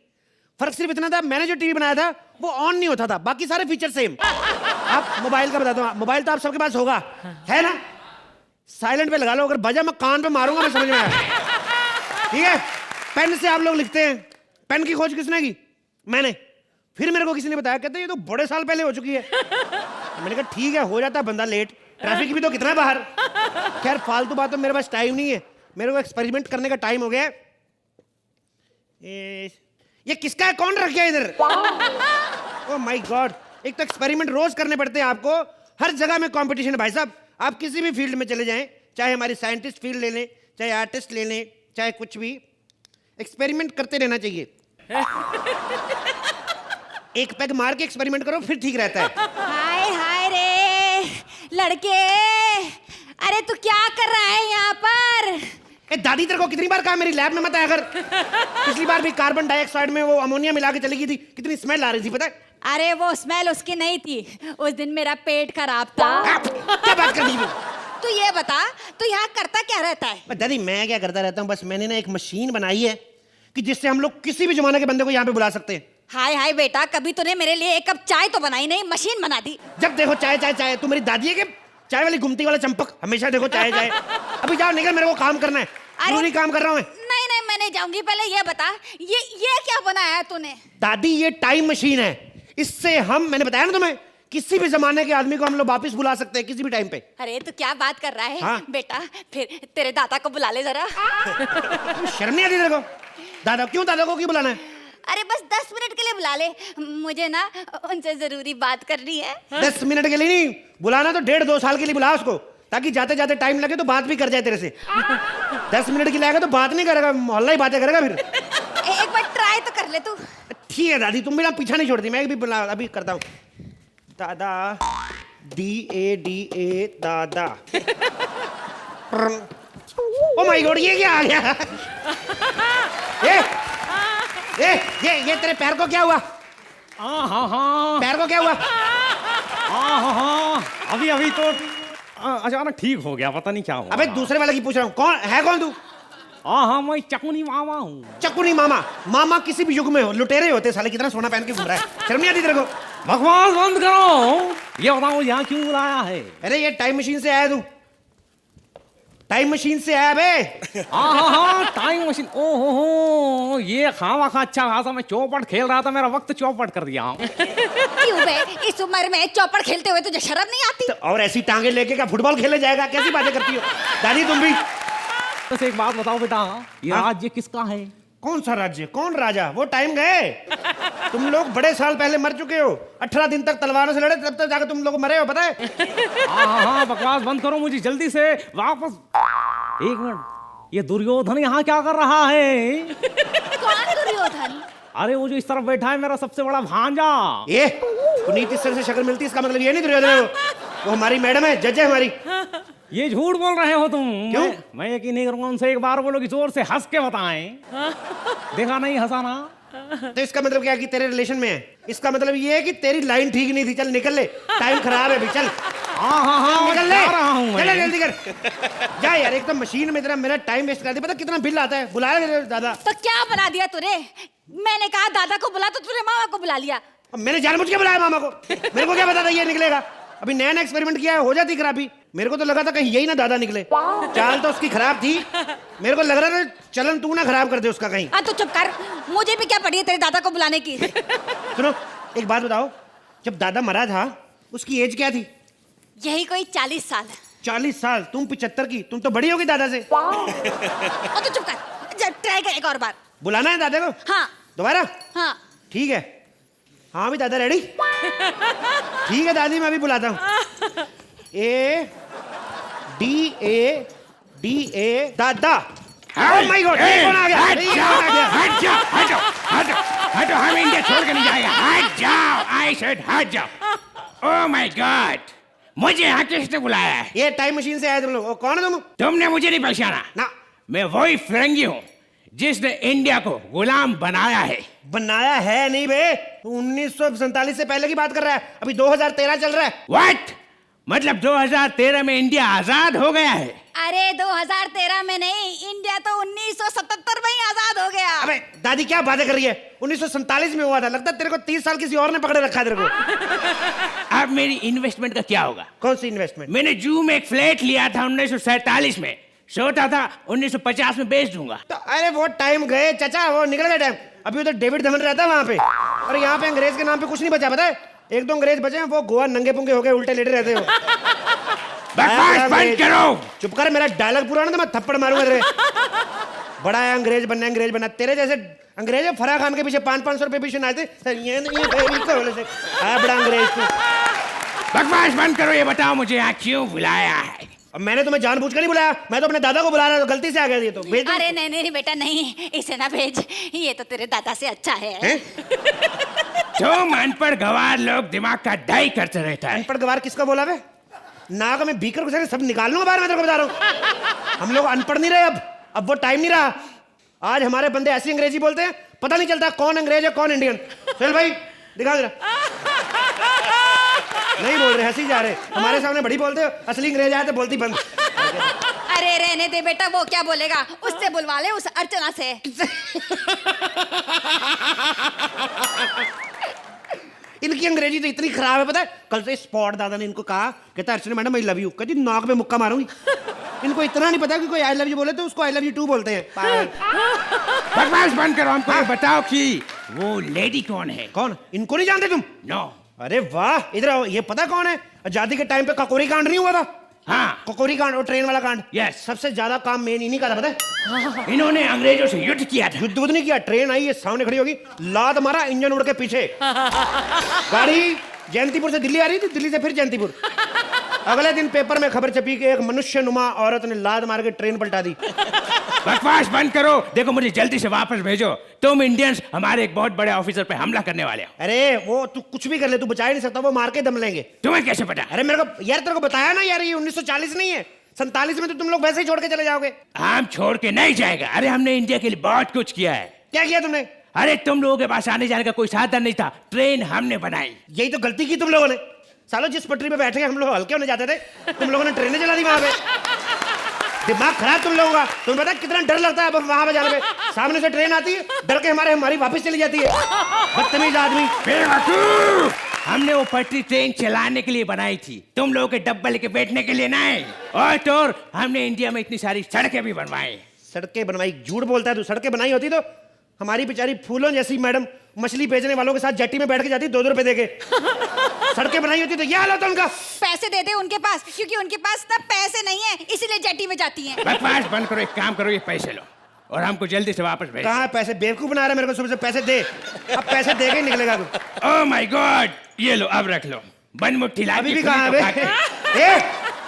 फर्क सिर्फ इतना था, मैंने जो टीवी बनाया था वो ऑन नहीं होता था, बाकी सारे फीचर सेम। आप मोबाइल का बताता हूँ, मोबाइल तो आप सबके पास होगा, है ना? साइलेंट पे लगा लो, अगर बजा मैं कान पे मारूंगा, मैं समझ में आया। ठीक है? पेन से आप लोग लिखते हैं, पेन की खोज किसने की? मैंने। फिर मेरे को किसी ने बताया, कहते ये तो बड़े साल पहले हो चुकी है। मैंने कहा ठीक है, हो जाता है बंदा लेट, ट्रैफिक भी तो कितना है बाहर। खैर फालतू बात, तो मेरे पास टाइम नहीं है, मेरे को एक्सपेरिमेंट करने का टाइम हो गया। ये किसका है, कौन रख गया इधर? ओह माय गॉड, एक तो एक्सपेरिमेंट रोज करने पड़ते हैं आपको, हर जगह में कंपटीशन है भाई साहब। आप किसी भी फील्ड में चले जाएं, चाहे हमारी साइंटिस्ट फील्ड ले लें, चाहे आर्टिस्ट ले लें, चाहे कुछ भी, एक्सपेरिमेंट करते रहना चाहिए। एक पैग मार के एक्सपेरिमेंट करो, फिर ठीक रहता है। हाय हाय रे लड़के, अरे तू क्या कर रहा है यहाँ पर? ए दादी, तेरे को कितनी बार कहा मेरी लैब में मत आया कर। पिछली बार भी कार्बन डाइऑक्साइड में वो अमोनिया मिला के चली गई थी, कितनी स्मेल आ रही थी पता है? अरे वो स्मेल उसकी नहीं थी, उस दिन मेरा पेट खराब था। क्या बात कर दी? तू ये बता, तू यहाँ करता क्या रहता है? दादी मैं क्या करता रहता हूँ, बस मैंने ना एक मशीन बनाई है कि जिससे हम लोग किसी भी जमाने के बंदे को यहाँ पे बुला सकते हैं। हाय हाय बेटा, कभी तूने मेरे लिए एक कप चाय तो बनाई नहीं, मशीन बना दी। जब देखो चाय चाय चाय। तू मेरी दादी है कि चाय वाली गुमती वाला चंपक, हमेशा देखो चाय चाय। अभी जाओ निकल, मेरे को काम करना है। जरूरी काम कर रहा हूँ मैं। नहीं नहीं मैं नहीं जाऊंगी, पहले ये बता, ये क्या बनाया है तूने? दादी ये टाइम मशीन है, इससे हम, मैंने बताया ना तुम्हें, किसी भी जमाने के आदमी को हम लोग वापस बुला सकते हैं किसी भी टाइम पे। अरे तू क्या बात कर रहा है? हाँ? बेटा फिर तेरे दादा को बुला ले जरा। शर्म नहीं आती तेरे को? दादा क्यों, दादा को क्यों बुलाना है? अरे बस 10 मिनट के लिए बुला ले, मुझे ना उनसे जरूरी बात करनी है। 10 मिनट के लिए नहीं बुलाना, तो 1.5-2 साल के लिए बुला उसको, ताकि जाते जाते टाइम लगे तो बात भी कर जाए तेरे से। 10 मिनट की लाएगा तो बात नहीं करेगा, मोहल्ला ही बातें करेगा फिर। एक बार ट्राई तो कर ले तू। ठीक है दादी, तुम मेरा पीछा नहीं छोड़ती, मैं भी बुला अभी करता हूँ। दादा, DADA दादा। ओ माय गॉड, ये क्या आ गया? ये तेरे पैर को क्या हुआ? पैर को क्या हुआ? अभी तो अचानक ठीक हो गया, पता नहीं क्या हुआ। अबे दूसरे वाले की पूछ रहा हूँ, कौन है? कौन तू? हाँ, मैं चकुनी मामा हूँ। चकुनी मामा? मामा किसी भी युग में हो, लुटेरे होते साले, कितना सोना पहन के घूम रहा है, शर्म नहीं आती तेरे को? बकवास बंद करो, ये बताओ यहाँ क्यों बुलाया है? अरे ये टाइम मशीन से आया तू, टाइम मशीन से आया बे। हाँ, टाइम मशीन। ओहो, ये खामा खा अच्छा खासा मैं चौपट खेल रहा था, मेरा वक्त चौपट कर दिया। क्यों बे, इस उम्र में चौपड़ खेलते हुए तुझे शर्म नहीं आती? तो और ऐसी टांगे लेके क्या फुटबॉल खेले जाएगा? कैसी बातें करती हो दादी तुम भी? बस एक बात बताओ बेटा, ये राज्य किसका है? कौन सा राज्य, कौन राजा? वो टाइम गए, तुम लोग बड़े साल पहले मर चुके हो। 18 दिन तक तलवारों से लड़े, तब तक जाकर तुम लोग मरे हो, पता है? हाँ, बकवास बंद करो, मुझे जल्दी से वापस। एक मिनट, ये दुर्योधन यहाँ क्या कर रहा है? कौन दुर्योधन? अरे वो जो इस तरफ बैठा है, मेरा सबसे बड़ा भांजा। ये पुनीत इस तरह से शक्ल मिलती, इसका मतलब ये नहीं दुर्योधन है वो हमारी मैडम है, जज है हमारी। ये झूठ बोल रहे हो तुम। क्यों? मैं यकीन नहीं करूंगा, उनसे एक बार बोलो कि जोर से हंस के बताएं। देखा नहीं हंसाना? तो इसका मतलब क्या कि तेरे रिलेशन में है? इसका मतलब ये है कि तेरी लाइन ठीक नहीं थी, चल निकल ले, टाइम खराब है, चल। हाँ, निकल ले, जा रहा हूं मैं। चल जल्दी कर जा यार, एक तो मशीन में तेरा मेरा टाइम वेस्ट कर दे। पता कितना बिल आता है? बुला ले दादा। तो क्या बना दिया तूने? मैंने कहा दादा को बुला, तो तूने मामा को बुला लिया। मैंने जानबूझ के बुलाया मामा को, मेरे को क्या पता था ये निकलेगा? अभी नया नया एक्सपेरिमेंट किया है, हो जाती खराबी। मेरे को तो लगा था कहीं यही ना दादा निकले, चाल तो उसकी खराब थी। मेरे को लग रहा था चलन तू ना खराब कर दे उसका कहीं। हाँ तो चुप कर, मुझे भी क्या पड़ी है तेरे दादा को बुलाने की। सुनो एक बात बताओ, जब दादा मरा था उसकी एज क्या थी? यही कोई 40 साल। 40 साल? तुम 75 की, तुम तो बड़ी होगी दादा से। और तो चुप कर, ट्राई कर एक और बार। बुलाना है दादा को? हाँ। दोबारा? हाँ। ठीक है। हाँ भी दादा रेडी? ठीक है दादी, मैं भी बुलाता हूँ। ADA दादा। ओह माय गॉड, ये कौन आ गया? हट जाओ, हम इंडिया छोड़ के नहीं जाएगा। हट जाओ, आई सेड हट जाओ। ओह माय गॉड, मुझे यहाँ किसने बुलाया है? ये टाइम मशीन से आए तुम लोग। कौन है तुम? तुमने मुझे नहीं पहचाना ना? मैं वही फिरंगी हूँ जिसने इंडिया को गुलाम बनाया है। बनाया है नहीं बे, 1947 से पहले की बात कर रहा है, अभी 2013 चल रहा है। व्हाट? मतलब 2013 में इंडिया आजाद हो गया है? अरे 2013 में नहीं, इंडिया तो 1977 में ही आजाद हो गया। अबे दादी क्या बातें कर रही है? 1947 में हुआ था, लगता है तेरे को 30 साल किसी और ने पकड़े रखा है तेरे को। अब मेरी इन्वेस्टमेंट का क्या होगा? कौन सी इन्वेस्टमेंट? मैंने जू में एक फ्लैट लिया था 1947 में, सोचा था 1950 में बेच दूंगा। तो अरे वो टाइम गए चाचा, वो निकल गया टाइम। अभी उधर डेविड धमन रहता है वहां पे, और यहाँ पे अंग्रेज के नाम पे कुछ नहीं बचा, पता है? एक दो अंग्रेज बचे हैं, वो गोवा नंगे पुंगे हो गए, उल्टे लेटे रहते हो। बकवास बंद करो। चुप कर, मेरा डायलॉग पूरा ना तो मैं थप्पड़ मारूंगा तेरे। बड़ा है अंग्रेज बनना, तेरे जैसे अंग्रेज फराह खान के पीछे 500 रुपए पीछे नाचते सर, ये नहीं बड़ा अंग्रेज तू। बकवास बंद करो, ये बताओ मुझे यहाँ क्यों बुलाया है? अब मैंने तुम्हें जानबूझ कर नहीं बुलाया, मैं तो अपने दादा को बुला रहा था, गलती से आ गया ये तो। भेज दो। अरे नहीं बेटा नहीं, इसे ना भेज, ये तो तेरे दादा से अच्छा है। तुम अनपढ़ गवार लोग दिमाग का डाई करते रहता है। अनपढ़ गवार किसका बोला बे? नाक में बीकर घुसा के सब निकाल लूंगा बाहर, मैं तेरे को बता रहा हूँ। हम लोग अनपढ़ नहीं रहे, अब वो टाइम नहीं रहा। आज हमारे बंदे ऐसी अंग्रेजी बोलते हैं, पता नहीं चलता कौन अंग्रेज है कौन इंडियन। चल भाई दिखा जरा। नहीं बोल रहे, हंसी जा रहे। हमारे सामने बड़ी बोलते हो, असली अंग्रेज आए तो बोलती बंद। अरे रहने दे बेटा, वो क्या बोलेगा, उससे बुलवा ले, उस अर्चना से। इनकी अंग्रेजी तो इतनी खराब है, पता है? कल से स्पॉट दादा ने इनको कहा, कहता अर्चना मैडम आई लव यू, कहती नाक पे मुक्का मारूंगी। इनको इतना नहीं पता कि कोई आई लव यू बोले तो उसको आई लव यू टू बोलते हैं। बकवास बंद करो, हमको ये बताओ कि वो लेडी कौन है? कौन? इनको नहीं जानते तुम? नो। अरे वाह, इधर आओ, ये पता कौन है? आजादी के टाइम पे काकोरी कांड नहीं हुआ था? हाँ कोकोरी कांड और ट्रेन वाला कांड। यस। सबसे ज्यादा काम मेन इन्हीं का था, पता है? इन्होंने अंग्रेजों से युद्ध किया था। युद्ध नहीं किया, ट्रेन आई, ये सामने खड़ी होगी, लात मारा, इंजन उड़ के पीछे। गाड़ी जयंतीपुर से दिल्ली आ रही थी, दिल्ली से फिर जयंतीपुर। अगले दिन पेपर में खबर छपी कि एक मनुष्य नुमा औरत ने लात मार के ट्रेन पलटा दी। बकवास बंद करो, देखो मुझे जल्दी से वापस भेजो। तुम इंडियंस हमारे एक बहुत बड़े ऑफिसर पे हमला करने वाले हो। अरे वो तू कुछ भी कर ले, तू बचा ही नहीं सकता, वो मार के दम लेंगे। तुम्हें कैसे पता? अरे मेरे को यार, तेरे को बताया ना यार, ये 1940 नहीं है, 47 में तो तुम लोग वैसे ही छोड़ के चले जाओगे। हम छोड़ के नहीं जाएगा। अरे हमने इंडिया के लिए बहुत कुछ किया है। क्या किया तुमने? अरे तुम लोगों के पास आने जाने का कोई साधन नहीं था, ट्रेन हमने बनाई। यही तो गलती की तुम लोगों ने। सालो जिस पटरी पे बैठे हम लोग हल्के होने जाते थे, तुम लोगों ने ट्रेनें चला दी वहां पे। दिमाग खराब तुम लोगों का। तुम्हें पता कितना डर लगता है अब वहां पे जाने पे? सामने से ट्रेन आती है, डर के हमारी वापस चली जाती है। बदतमीज आदमी। हमने वो पटरी ट्रेन चलाने के लिए बनाई थी, तुम लोगों के डब्बा लेके बैठने के लिए नहीं। और हमने इंडिया में इतनी सारी सड़कें भी बनवाई। सड़कें बनवाई? झूठ बोलता है तू। सड़कें बनाई होती तो हमारी बेचारी फूलों जैसी मैडम मछली बेचने वालों के साथ जेटी में बैठ के जाती 2-2 रुपए देके। सड़कें बनाई होती तो ये हाल होता उनका। पैसे दे दे उनके पास, क्योंकि उनके पास तब पैसे नहीं है, इसीलिए जेटी में जाती हैं। बकवास बंद करो, एक काम करो, ये पैसे लो और हमको जल्दी से वापस भेजो। कहाँ पैसे? बेवकूफ बना रहा है मेरे को सुबह से। पैसे दे, अब पैसे दे के ही निकलेगा तू। ओह माय गॉड, ये लो, अब रख लो। बन मुट्ठी ला अभी भी कहाँ है?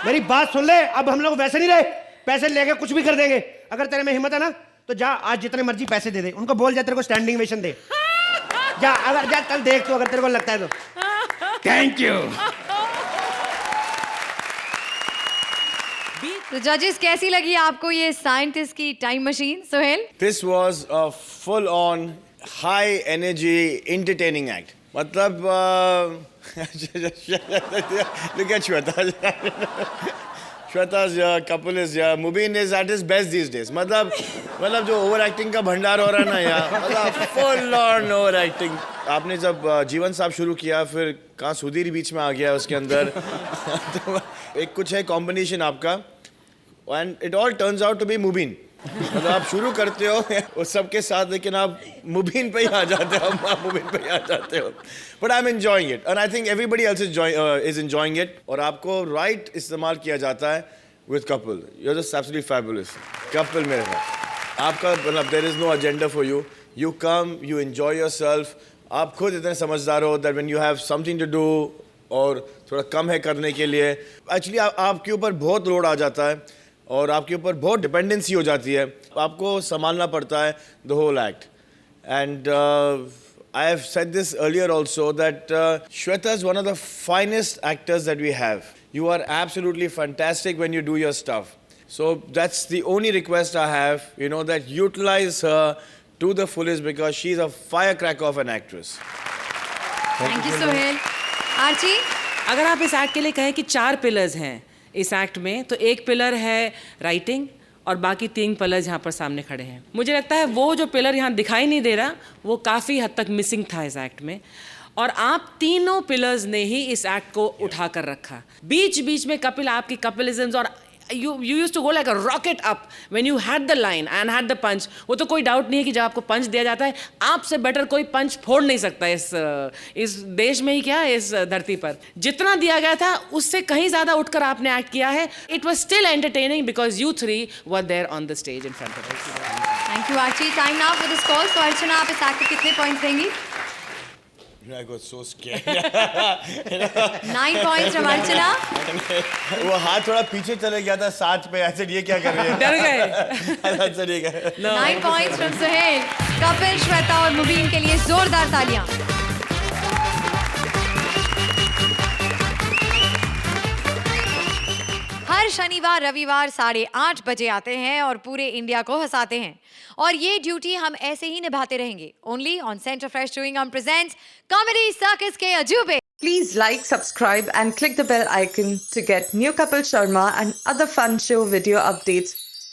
मेरी बात सुन ले, अब हम लोग वैसे नहीं रहे, पैसे लेके कुछ भी कर देंगे। अगर तेरे में हिम्मत है ना तो जा, आज जितने मर्जी पैसे दे दे। उनको बोल जा तेरे को स्टैंडिंग ओवेशन दे। जा, अगर जा कल देख तू, अगर तेरे को लगता है तो। Thank you. तो जजेस, कैसी लगी आपको ये साइंटिस्ट की time machine? Sohail? This was a full on high energy entertaining act. मतलब look at Shweta. Shweta's couple is Mubin is at his best these days. मतलब जो ओवर एक्टिंग का भंडार हो रहा है ना यार, मतलब फुल ऑन ओवर एक्टिंग। आपने जब जीवन साहब शुरू किया, फिर कहाँ सुधीर बीच में आ गया उसके अंदर। तो एक कुछ है कॉम्बिनेशन आपका, and it all turns out to be Mubeen. मतलब आप शुरू करते हो उस सब के साथ, लेकिन आप मुबीन पे ही आ जाते हो, आप मुबीन पे ही आ जाते हो। But I am enjoying it and I think everybody else is enjoying it. और आपको राइट इस्तेमाल किया जाता है with couple. You are just absolutely fabulous couple मेरे साथ। आपका मतलब there is no agenda for you, you come, you enjoy yourself. आप खुद इतने समझदार हो that when you have something to do और थोड़ा कम है करने के लिए, एक्चुअली आपके ऊपर बहुत लोड आ जाता है और आपके ऊपर बहुत डिपेंडेंसी हो जाती है, आपको संभालना पड़ता है the whole act. And I have said this earlier also that Shweta is one of the finest actors that we have. You are absolutely fantastic when you do your stuff. So that's the only request I have, you know, that utilise her to the fullest because she is a fire cracker of an actress. Thank you Sohail. Archie? अगर आप इस act के लिए कहें कि 4 pillars हैं इस act में, तो एक पिलर है राइटिंग और बाकी 3 पिलर्स यहाँ पर सामने खड़े हैं। मुझे लगता है वो जो पिलर यहाँ दिखाई नहीं दे रहा, वो काफ़ी हद तक मिसिंग था इस एक्ट में, और आप तीनों पिलर्स ने ही इस एक्ट को उठा कर रखा। बीच बीच में कपिल, आपकी कपिलिज्म्स, और you used to go like a rocket up when you had the line and had the punch. वो तो कोई डाउट नहीं है कि जब आपको पंच दिया जाता है, आपसे बेटर कोई पंच फोड़ नहीं सकता इस देश में ही क्या, इस धरती पर। जितना दिया गया था उससे कहीं ज़्यादा उठकर आपने एक्ट किया है। It was still entertaining because you 3 were there on the stage in front of us. Thank you Archie. Time now for the score. तो अर्चना, आप इस एक्ट को कितने पॉइंट्स देंगी? I got so scared. 9 points from अर्चना। वो हाथ थोड़ा पीछे चले गया था 7 पे, ऐसे ये क्या कर रही है? डर गए। ऐसे नहीं गए। 9 points from सोहेल। कपिल, श्वेता और मुबीन के लिए जोरदार तालियां। हर शनिवार रविवार 8:30 बजे आते हैं और पूरे इंडिया को हंसाते हैं, और ये ड्यूटी हम ऐसे ही निभाते रहेंगे। Only on Centre Fresh chewing gum presents comedy circus के अजूबे। Please like, subscribe and click the bell icon to get new Kapil Sharma and other fun show video updates